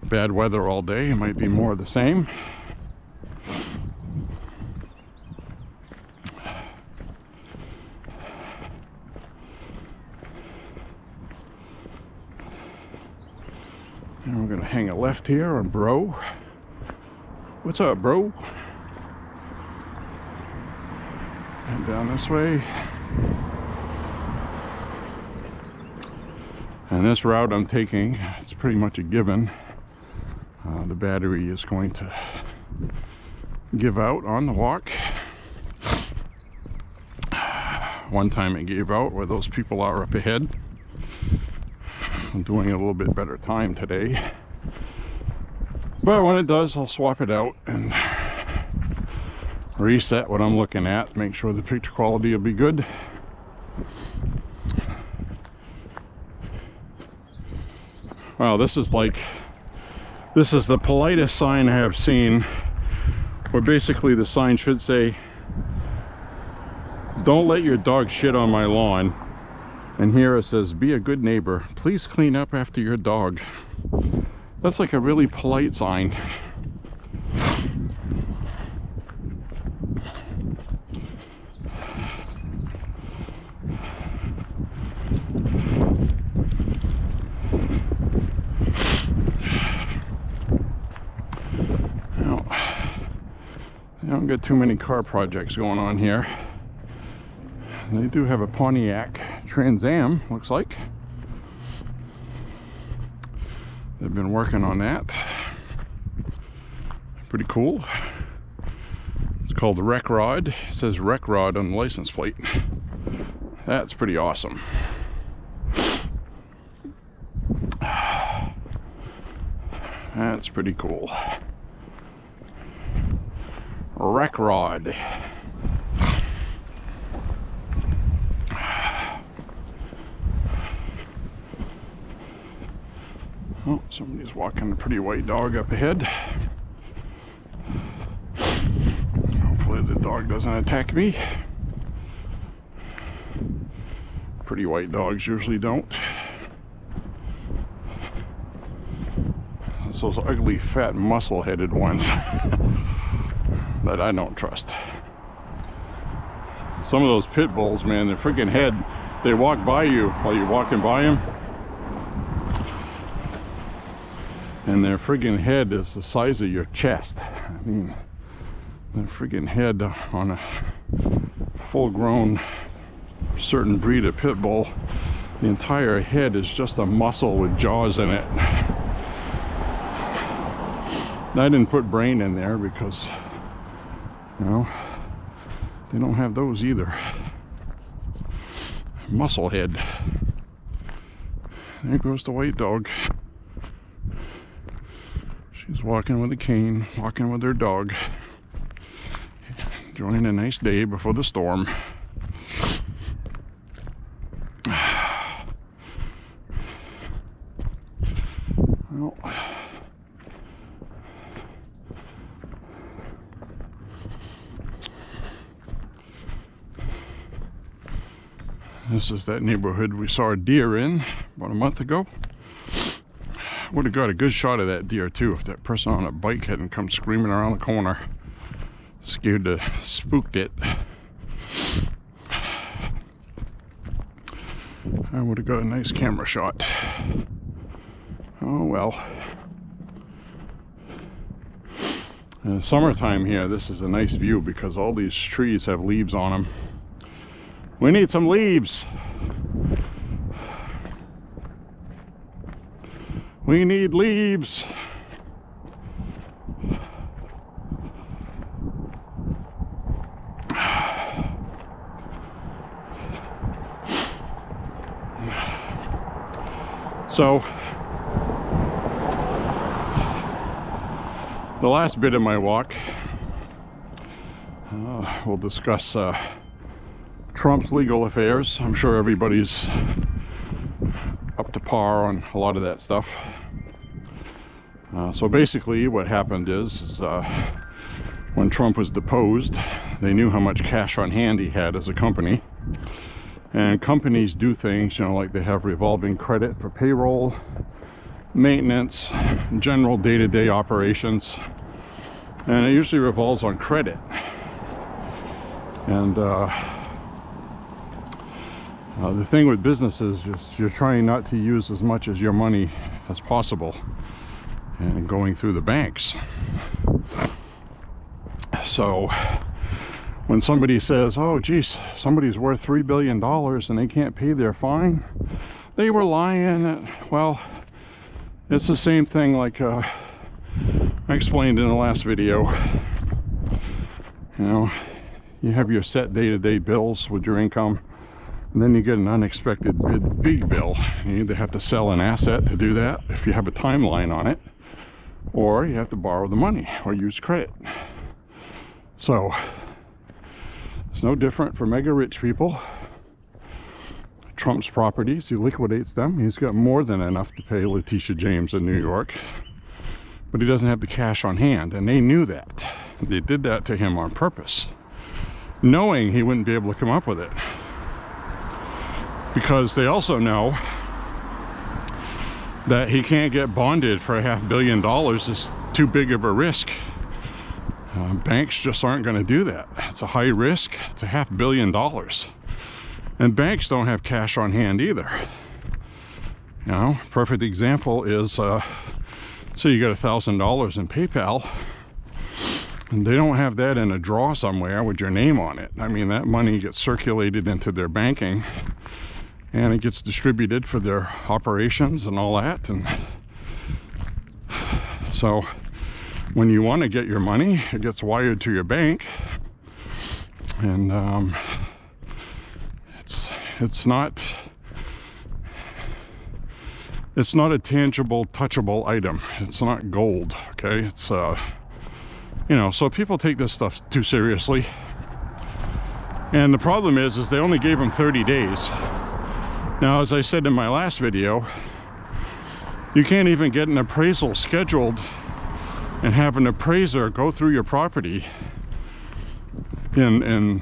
bad weather all day. It might be more of the same. And we're gonna hang a left here on Beau. What's up, bro? And down this way. And this route I'm taking, it's pretty much a given. The battery is going to give out on the walk. One time it gave out where those people are up ahead. I'm doing a little bit better time today. But when it does, I'll swap it out and reset what I'm looking at, make sure the picture quality will be good. Wow, this is the politest sign I have seen, where basically the sign should say, "Don't let your dog shit on my lawn." And here it says, "Be a good neighbor. Please clean up after your dog." That's like a really polite sign. Now, I don't get too many car projects going on here. They do have a Pontiac Trans Am, looks like. They've been working on that. Pretty cool. It's called the Wreck Rod. It says Wreck Rod on the license plate. That's pretty awesome. That's pretty cool. Wreck rod. Oh, somebody's walking a pretty white dog up ahead. Hopefully the dog doesn't attack me. Pretty white dogs usually don't. It's those ugly, fat, muscle-headed ones that I don't trust. Some of those pit bulls, man, their freaking head, they walk by you while you're walking by them, and their friggin' head is the size of your chest. I mean, their friggin' head on a full-grown certain breed of pit bull, the entire head is just a muscle with jaws in it. I didn't put brain in there because, you know, they don't have those either. Muscle head. There goes the white dog. She's walking with a cane, walking with her dog, enjoying a nice day before the storm. Well, this is that neighborhood we saw a deer in about a month ago. Would have got a good shot of that deer too if that person on a bike hadn't come screaming around the corner. Spooked it. I would have got a nice camera shot. Oh well. In the summertime here, this is a nice view because all these trees have leaves on them. We need some leaves. We need leaves. So, the last bit of my walk, we'll discuss Trump's legal affairs. I'm sure everybody's up to par on a lot of that stuff. So basically what happened is when Trump was deposed, they knew how much cash on hand he had as a company. And companies do things, you know, like they have revolving credit for payroll, maintenance, general day-to-day operations. And it usually revolves on credit. And the thing with businesses is you're trying not to use as much as your money as possible and going through the banks. So when somebody says, oh geez, somebody's worth $3 billion and they can't pay their fine, they were lying. Well, it's the same thing like I explained in the last video. You know, you have your set day-to-day bills with your income, and then you get an unexpected big bill. You either have to sell an asset to do that if you have a timeline on it, or you have to borrow the money or use credit. So it's no different for mega rich people. Trump's properties, he liquidates them. He's got more than enough to pay Letitia James in New York, but he doesn't have the cash on hand, and they knew that. They did that to him on purpose, knowing he wouldn't be able to come up with it, because they also know that he can't get bonded for $500 million. It's too big of a risk. Banks just aren't going to do that. It's a high risk. It's $500 million. And banks don't have cash on hand either. You know, perfect example is, say you got $1,000 in PayPal, and they don't have that in a drawer somewhere with your name on it. I mean, that money gets circulated into their banking, and it gets distributed for their operations and all that. And so when you want to get your money, it gets wired to your bank, and it's not a tangible, touchable item. It's not gold, okay? It's You know, so people take this stuff too seriously. And the problem is they only gave him 30 days. Now, as I said in my last video, you can't even get an appraisal scheduled and have an appraiser go through your property in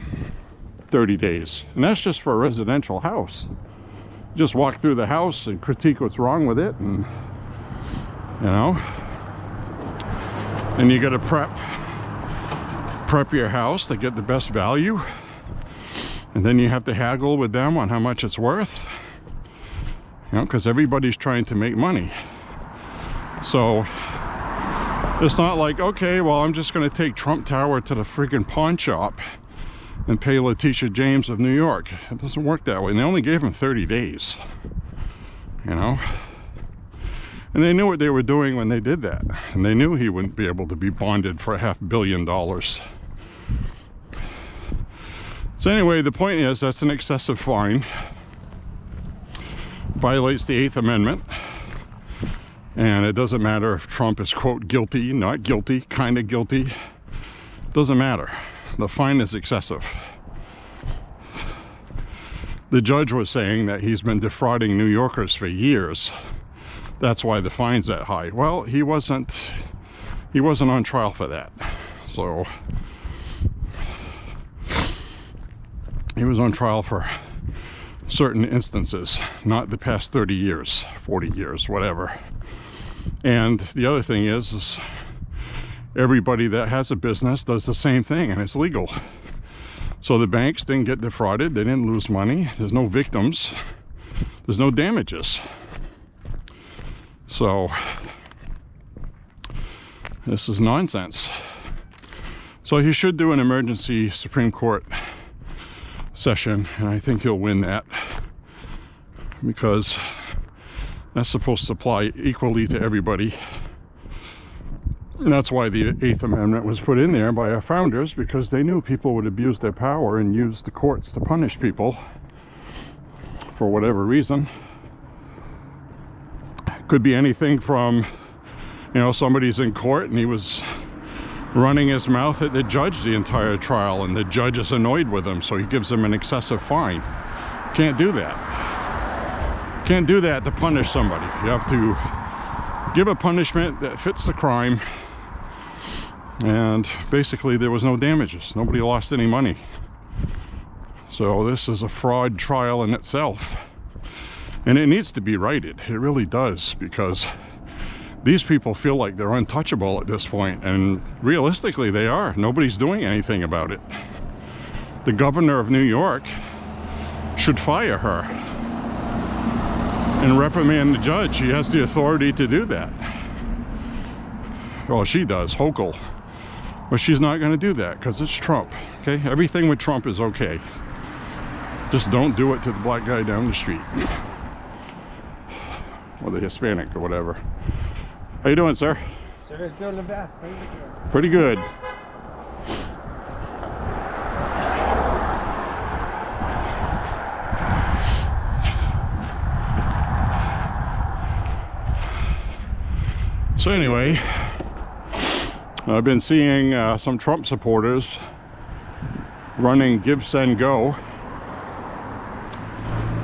30 days. And that's just for a residential house. Just walk through the house and critique what's wrong with it, and you know, and you got to prep your house to get the best value, and then you have to haggle with them on how much it's worth, you know, because everybody's trying to make money. So it's not like, okay, well, I'm just going to take Trump Tower to the freaking pawn shop and pay Letitia James of New York. It doesn't work that way. And they only gave him 30 days, you know. And they knew what they were doing when they did that. And they knew he wouldn't be able to be bonded for $500 million. So anyway, the point is, that's an excessive fine. Violates the 8th Amendment. And it doesn't matter if Trump is, quote, guilty, not guilty, kind of guilty. Doesn't matter. The fine is excessive. The judge was saying that he's been defrauding New Yorkers for years. That's why the fine's that high. Well, he wasn't on trial for that. So he was on trial for certain instances, not the past 30 years, 40 years, whatever. And the other thing is everybody that has a business does the same thing, and it's legal. So the banks didn't get defrauded, they didn't lose money, there's no victims, there's no damages. So this is nonsense. So he should do an emergency Supreme Court session, and I think he'll win that, because that's supposed to apply equally to everybody. And that's why the 8th Amendment was put in there by our founders, because they knew people would abuse their power and use the courts to punish people for whatever reason. Could be anything from, you know, somebody's in court and he was running his mouth at the judge the entire trial, and the judge is annoyed with him, so he gives him an excessive fine. Can't do that. Can't do that to punish somebody. You have to give a punishment that fits the crime. And basically there was no damages. Nobody lost any money. So this is a fraud trial in itself. And it needs to be righted. It really does, because these people feel like they're untouchable at this point, and realistically they are. Nobody's doing anything about it. The governor of New York should fire her and reprimand the judge. She has the authority to do that. Well, she does, Hochul. But she's not going to do that because it's Trump, okay? Everything with Trump is okay. Just don't do it to the black guy down the street. Or the Hispanic or whatever. How you doing, sir? Sir, doing the best. Pretty good. So anyway, I've been seeing some Trump supporters running Give, Send, Go.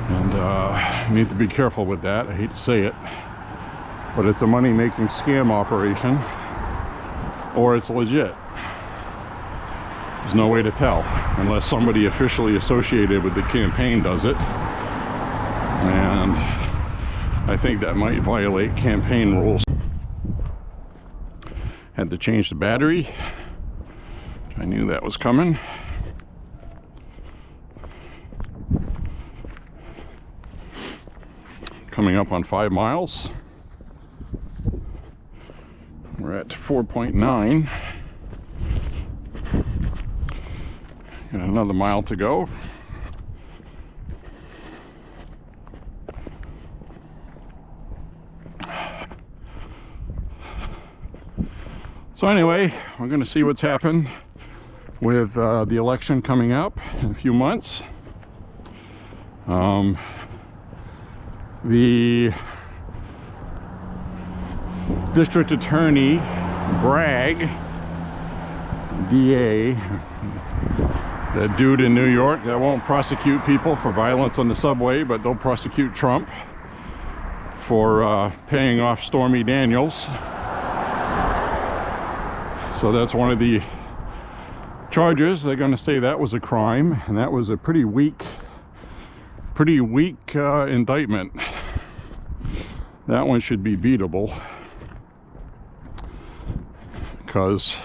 And you need to be careful with that. I hate to say it, but it's a money-making scam operation, or it's legit. There's no way to tell unless somebody officially associated with the campaign does it. And I think that might violate campaign rules. Had to change the battery. I knew that was coming. Coming up on 5 miles. We're at 4.9. Got another mile to go. So anyway, we're going to see what's happened with the election coming up in a few months. The district attorney, Bragg, DA, that dude in New York that won't prosecute people for violence on the subway, but they'll prosecute Trump for paying off Stormy Daniels. So that's one of the charges. They're going to say that was a crime, and that was a pretty weak indictment. That one should be beatable because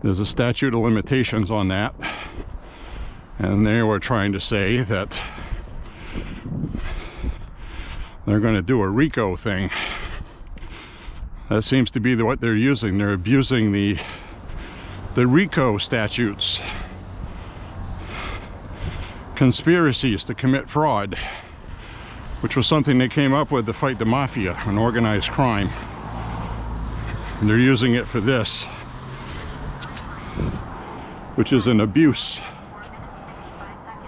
there's a statute of limitations on that, and they were trying to say that they're going to do a RICO thing. That seems to be what they're using. They're abusing the RICO statutes. Conspiracies to commit fraud, which was something they came up with to fight the mafia and organized crime. And they're using it for this, which is an abuse. 4 minutes, 55 seconds.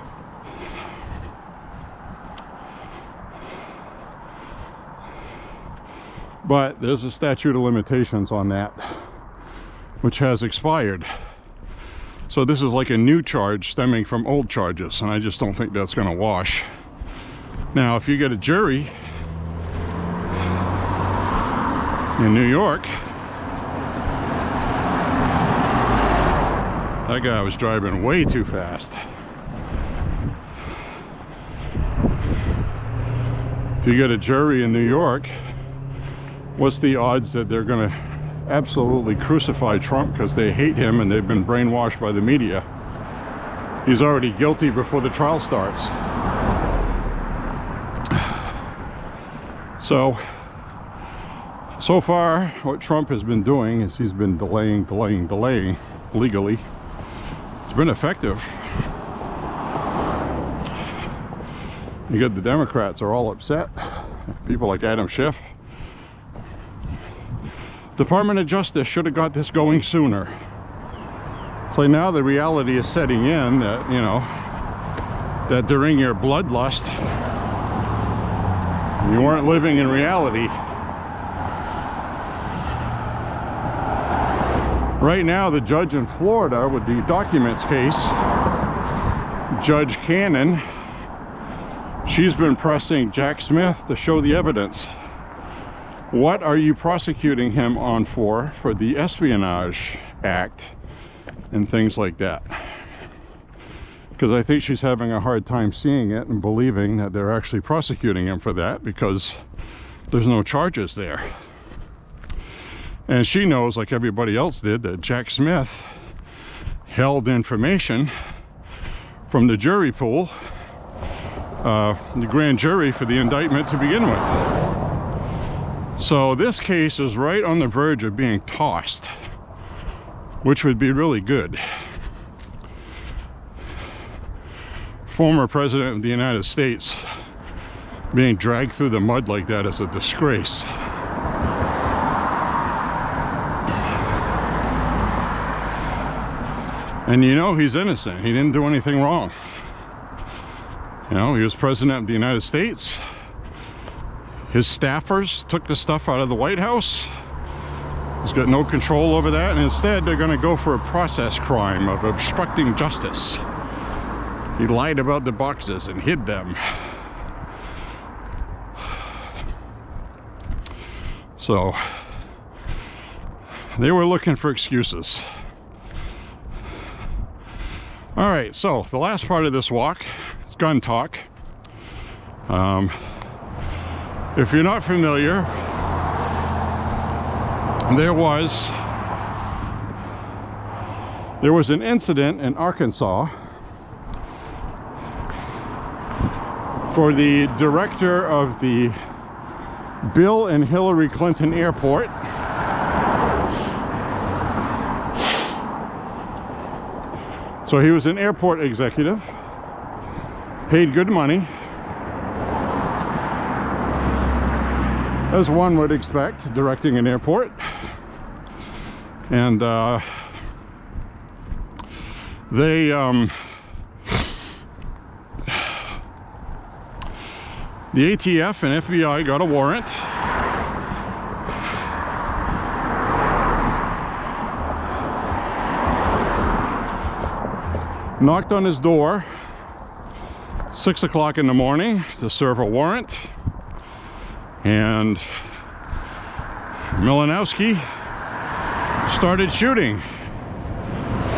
But there's a statute of limitations on that, which has expired. So this is like a new charge stemming from old charges, and I just don't think that's going to wash. Now, if you get a jury in New York, that guy was driving way too fast. If you get a jury in New York, what's the odds that they're going to absolutely crucify Trump because they hate him and they've been brainwashed by the media? He's already guilty before the trial starts. So far, what Trump has been doing is he's been delaying legally. It's been effective. You get the Democrats are all upset. People like Adam Schiff. Department of Justice should have got this going sooner. So now the reality is setting in that, you know, that during your bloodlust, you weren't living in reality. Right now, the judge in Florida with the documents case, Judge Cannon, she's been pressing Jack Smith to show the evidence. What are you prosecuting him on for the Espionage Act and things like that? Because I think she's having a hard time seeing it and believing that they're actually prosecuting him for that, because there's no charges there. And she knows, like everybody else did, that Jack Smith held information from the jury pool, the grand jury, for the indictment to begin with. So this case is right on the verge of being tossed, which would be really good. Former president of the United States being dragged through the mud like that is a disgrace. And you know he's innocent. He didn't do anything wrong. You know, he was president of the United States. His staffers took the stuff out of the White House. He's got no control over that, and instead they're going to go for a process crime of obstructing justice. He lied about the boxes and hid them. So they were looking for excuses. All right, so the last part of this walk is gun talk. If you're not familiar, there was an incident in Arkansas for the director of the Bill and Hillary Clinton Airport. So he was an airport executive, paid good money, as one would expect, directing an airport. And the ATF and FBI got a warrant. knocked on his door 6 o'clock in the morning to serve a warrant, and Malinowski started shooting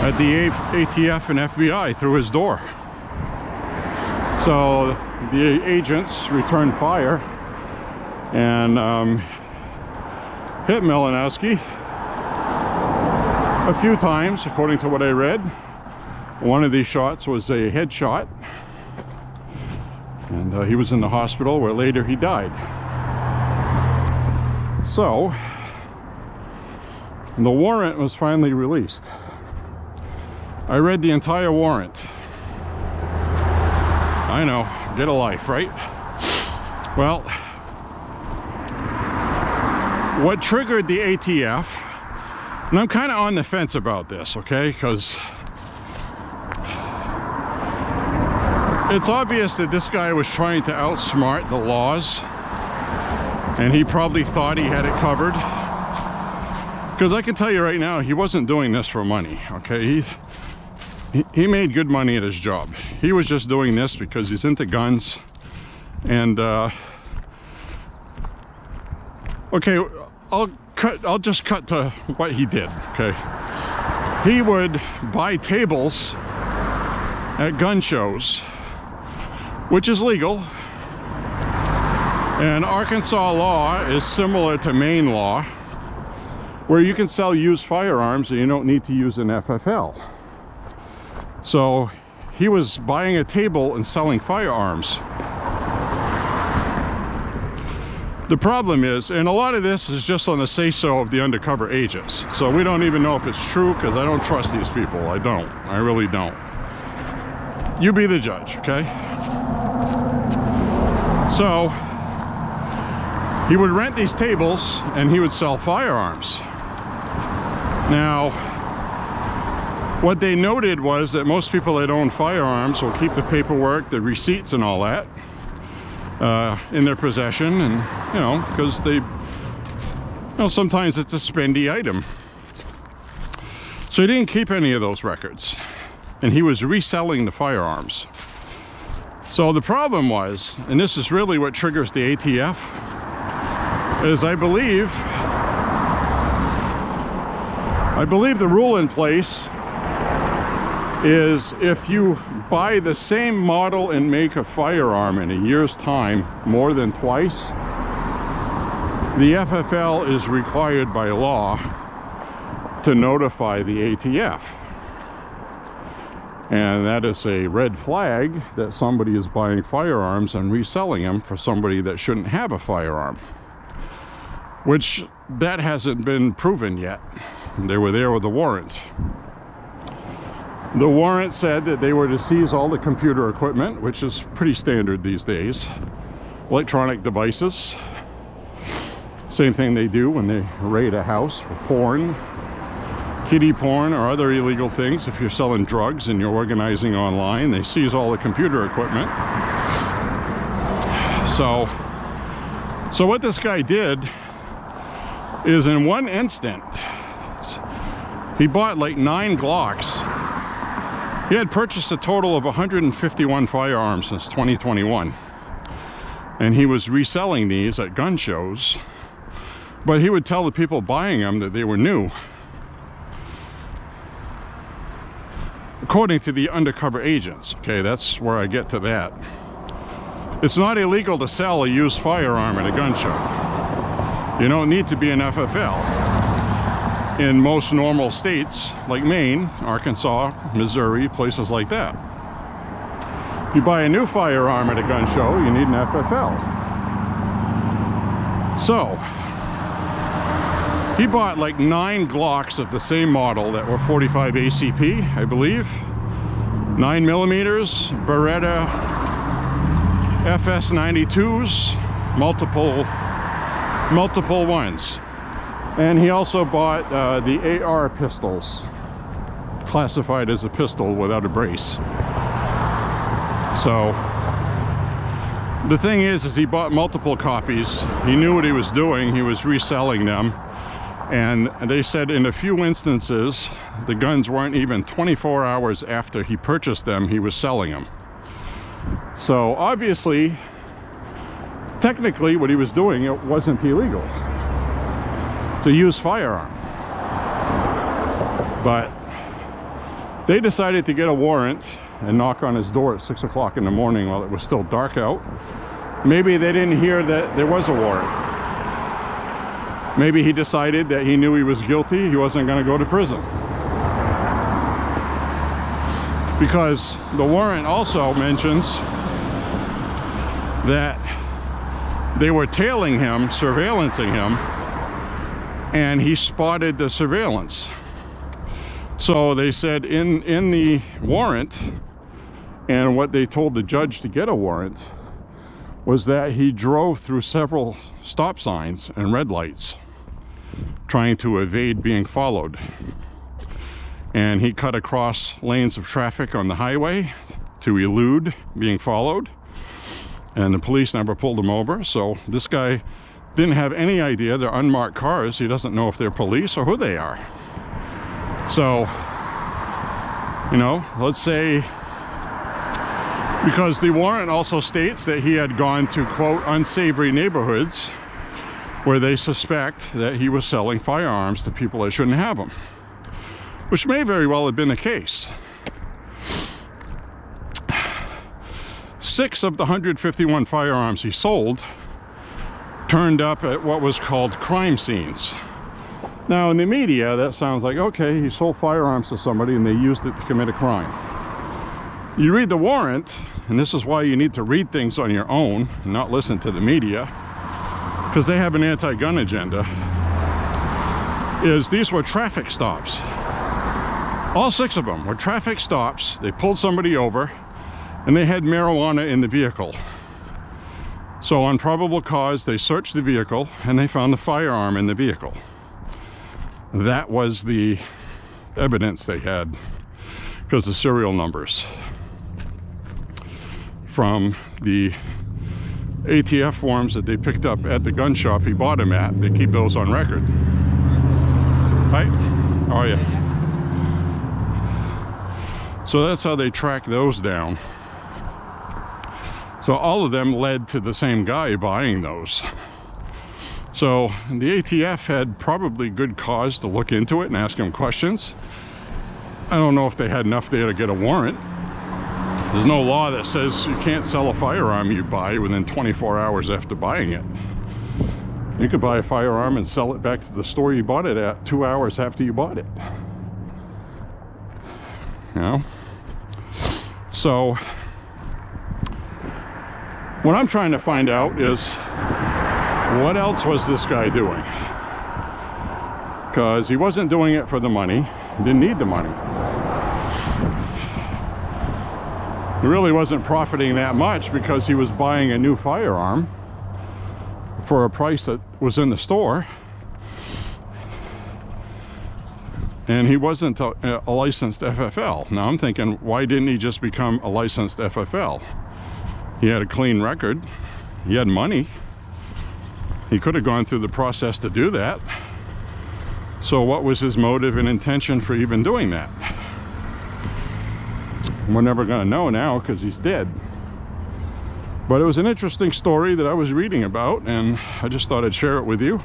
at the ATF and FBI through his door. So the agents returned fire and hit Malinowski a few times, according to what I read. One of these shots was a headshot, and he was in the hospital where later he died. So the warrant was finally released. I read the entire warrant. I know, get a life, right? Well, what triggered the ATF, and I'm kind of on the fence about this, okay, because it's obvious that this guy was trying to outsmart the laws, and he probably thought he had it covered. Because I can tell you right now, he wasn't doing this for money, okay? He made good money at his job. He was just doing this because he's into guns. And okay, I'll just cut to what he did, okay? He would buy tables at gun shows, which is legal. And Arkansas law is similar to Maine law, where you can sell used firearms and you don't need to use an FFL. So he was buying a table and selling firearms. The problem is, and a lot of this is just on the say-so of the undercover agents, so we don't even know if it's true, because I don't trust these people. I really don't. You be the judge, okay? So he would rent these tables and he would sell firearms. Now, what they noted was that most people that own firearms will keep the paperwork, the receipts and all that in their possession, and you know, because they, you know, sometimes it's a spendy item. So he didn't keep any of those records, and he was reselling the firearms. So the problem was, and this is really what triggers the ATF, is I believe the rule in place is if you buy the same model and make of firearm in a year's time more than twice, the FFL is required by law to notify the ATF. And that is a red flag that somebody is buying firearms and reselling them for somebody that shouldn't have a firearm. Which, that hasn't been proven yet. They were there with a warrant. The warrant said that they were to seize all the computer equipment, which is pretty standard these days. Electronic devices. Same thing they do when they raid a house for porn, kiddie porn, or other illegal things. If you're selling drugs and you're organizing online, they seize all the computer equipment. So what this guy did is, in one instant, he bought like 9 Glocks. He had purchased a total of 151 firearms since 2021. And he was reselling these at gun shows. But he would tell the people buying them that they were new. According to the undercover agents. Okay, that's where I get to that. It's not illegal to sell a used firearm at a gun show. You don't need to be an FFL. In most normal states like Maine, Arkansas, Missouri, places like that. If you buy a new firearm at a gun show, you need an FFL. So, he bought like 9 Glocks of the same model that were 45 ACP, I believe. 9mm, Beretta FS92s, multiple ones. And he also bought the AR pistols, classified as a pistol without a brace. So the thing is he bought multiple copies. He knew what he was doing. He was reselling them. And they said in a few instances, the guns weren't even 24 hours after he purchased them, he was selling them. So obviously, technically what he was doing, it wasn't illegal to use firearm. But they decided to get a warrant and knock on his door at 6 o'clock in the morning while it was still dark out. Maybe they didn't hear that there was a warrant. Maybe he decided that he knew he was guilty, he wasn't going to go to prison. Because the warrant also mentions that they were tailing him, surveillancing him, and he spotted the surveillance. So they said in the warrant, and what they told the judge to get a warrant, was that he drove through several stop signs and red lights, trying to evade being followed. And he cut across lanes of traffic on the highway to elude being followed. And the police never pulled him over. So this guy didn't have any idea. They're unmarked cars. He doesn't know if they're police or who they are. So, you know, let's say, because the warrant also states that he had gone to, quote, unsavory neighborhoods where they suspect that he was selling firearms to people that shouldn't have them, which may very well have been the case. 6 of the 151 firearms he sold turned up at what was called crime scenes. Now, in the media, that sounds like, okay, he sold firearms to somebody and they used it to commit a crime. You read the warrant, and this is why you need to read things on your own and not listen to the media, because they have an anti-gun agenda, is these were traffic stops. All 6 of them were traffic stops. They pulled somebody over, and they had marijuana in the vehicle. So on probable cause, they searched the vehicle, and they found the firearm in the vehicle. That was the evidence they had, because of serial numbers from the ATF forms that they picked up at the gun shop he bought them at. They keep those on record. Hi, how are you? So that's how they track those down. So all of them led to the same guy buying those. So the ATF had probably good cause to look into it and ask him questions. I don't know if they had enough there to get a warrant. There's no law that says you can't sell a firearm you buy within 24 hours after buying it. You could buy a firearm and sell it back to the store you bought it at 2 hours after you bought it. You know? So what I'm trying to find out is, what else was this guy doing? Because he wasn't doing it for the money. He didn't need the money. He really wasn't profiting that much because he was buying a new firearm for a price that was in the store. And he wasn't a licensed FFL. Now I'm thinking, why didn't he just become a licensed FFL? He had a clean record. He had money. He could have gone through the process to do that. So what was his motive and intention for even doing that? We're never going to know now because he's dead. But it was an interesting story that I was reading about, and I just thought I'd share it with you.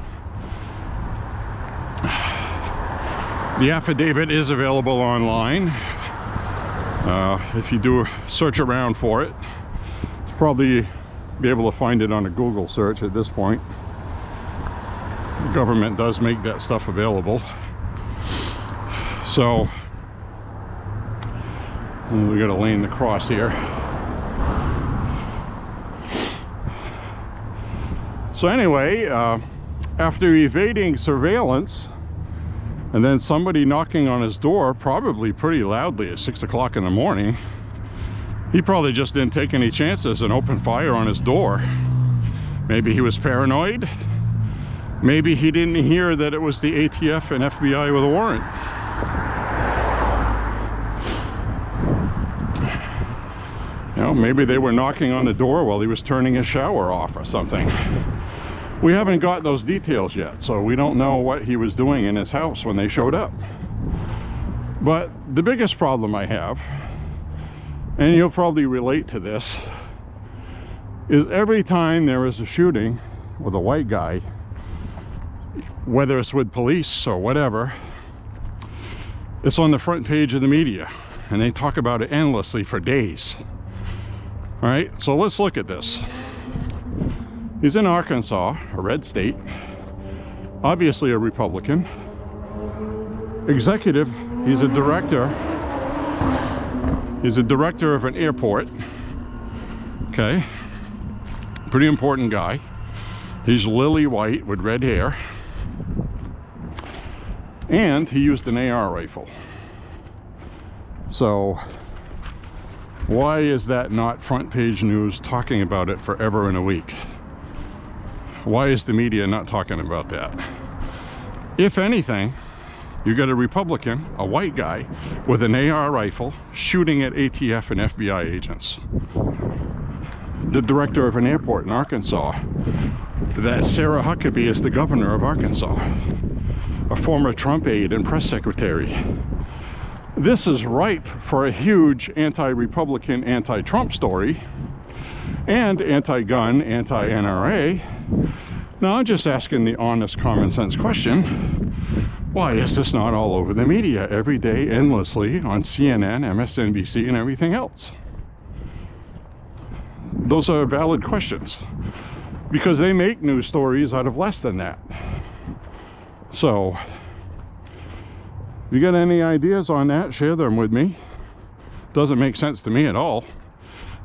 The affidavit is available online. If you do search around for it, you'll probably be able to find it on a Google search at this point. The government does make that stuff available. So we got a lane to cross here. So anyway, after evading surveillance and then somebody knocking on his door, probably pretty loudly at 6 o'clock in the morning, he probably just didn't take any chances and opened fire on his door. Maybe he was paranoid. Maybe he didn't hear that it was the ATF and FBI with a warrant. You know, maybe they were knocking on the door while he was turning his shower off or something. We haven't got those details yet, so we don't know what he was doing in his house when they showed up. But the biggest problem I have, and you'll probably relate to this, is every time there is a shooting with a white guy, whether it's with police or whatever, it's on the front page of the media, and they talk about it endlessly for days. All right, so let's look at this. He's in Arkansas, a red state, obviously a Republican. Executive, he's a director of an airport. Okay, pretty important guy. He's lily white with red hair, and he used an AR rifle. So why is that not front page news talking about it forever in a week? Why is the media not talking about that? If anything, you got a Republican, a white guy, with an AR rifle shooting at ATF and FBI agents. The director of an airport in Arkansas, that Sarah Huckabee is the governor of Arkansas, a former Trump aide and press secretary. This is ripe for a huge anti-Republican, anti-Trump story, and anti-gun, anti-NRA. Now I'm just asking the honest, common sense question: why is this not all over the media every day, endlessly, on CNN, MSNBC, and everything else? Those are valid questions, because they make news stories out of less than that. So, if you got any ideas on that, share them with me. Doesn't make sense to me at all.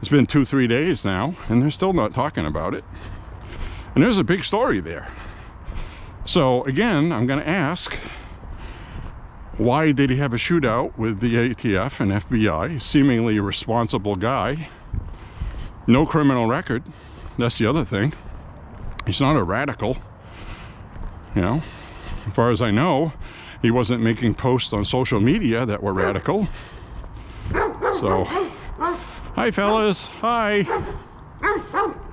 It's been 2-3 days now, and they're still not talking about it. And there's a big story there. So again, I'm going to ask, why did he have a shootout with the ATF and FBI? Seemingly a responsible guy. No criminal record. That's the other thing. He's not a radical. You know, as far as I know, he wasn't making posts on social media that were radical. So, hi fellas. Hi.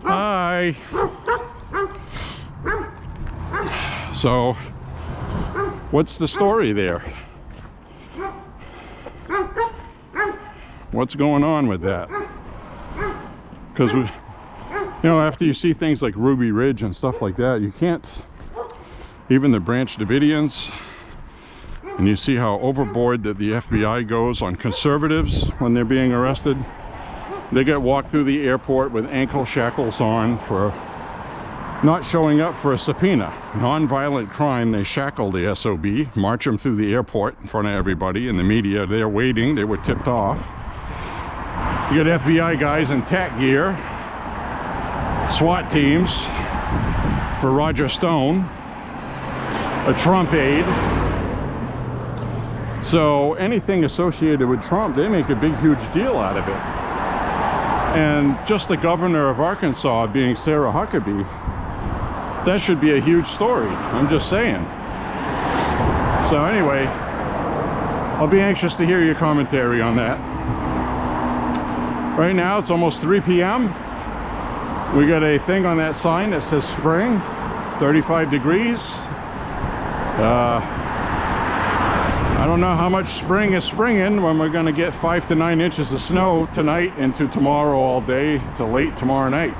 Hi. So, what's the story there? What's going on with that? Because we, you know, after you see things like Ruby Ridge and stuff like that, you can't, even the Branch Davidians, and you see how overboard that the FBI goes on conservatives when they're being arrested. They get walked through the airport with ankle shackles on for not showing up for a subpoena. Non-violent crime, they shackle the SOB, march them through the airport in front of everybody in the media. They're waiting, they were tipped off. You got FBI guys in tech gear, SWAT teams for Roger Stone, a Trump aide. So anything associated with Trump, they make a big, huge deal out of it. And just the governor of Arkansas being Sarah Huckabee, that should be a huge story. I'm just saying. So anyway, I'll be anxious to hear your commentary on that. Right now it's almost 3 p.m. We got a thing on that sign that says spring, 35 degrees. I don't know how much spring is springing when we're going to get 5 to 9 inches of snow tonight into tomorrow all day to late tomorrow night.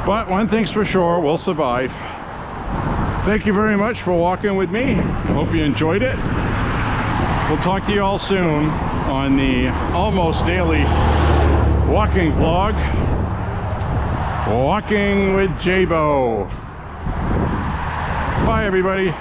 But one thing's for sure, we'll survive. Thank you very much for walking with me. I hope you enjoyed it. We'll talk to you all soon on the almost daily walking vlog, Walking with Beau. Bye everybody.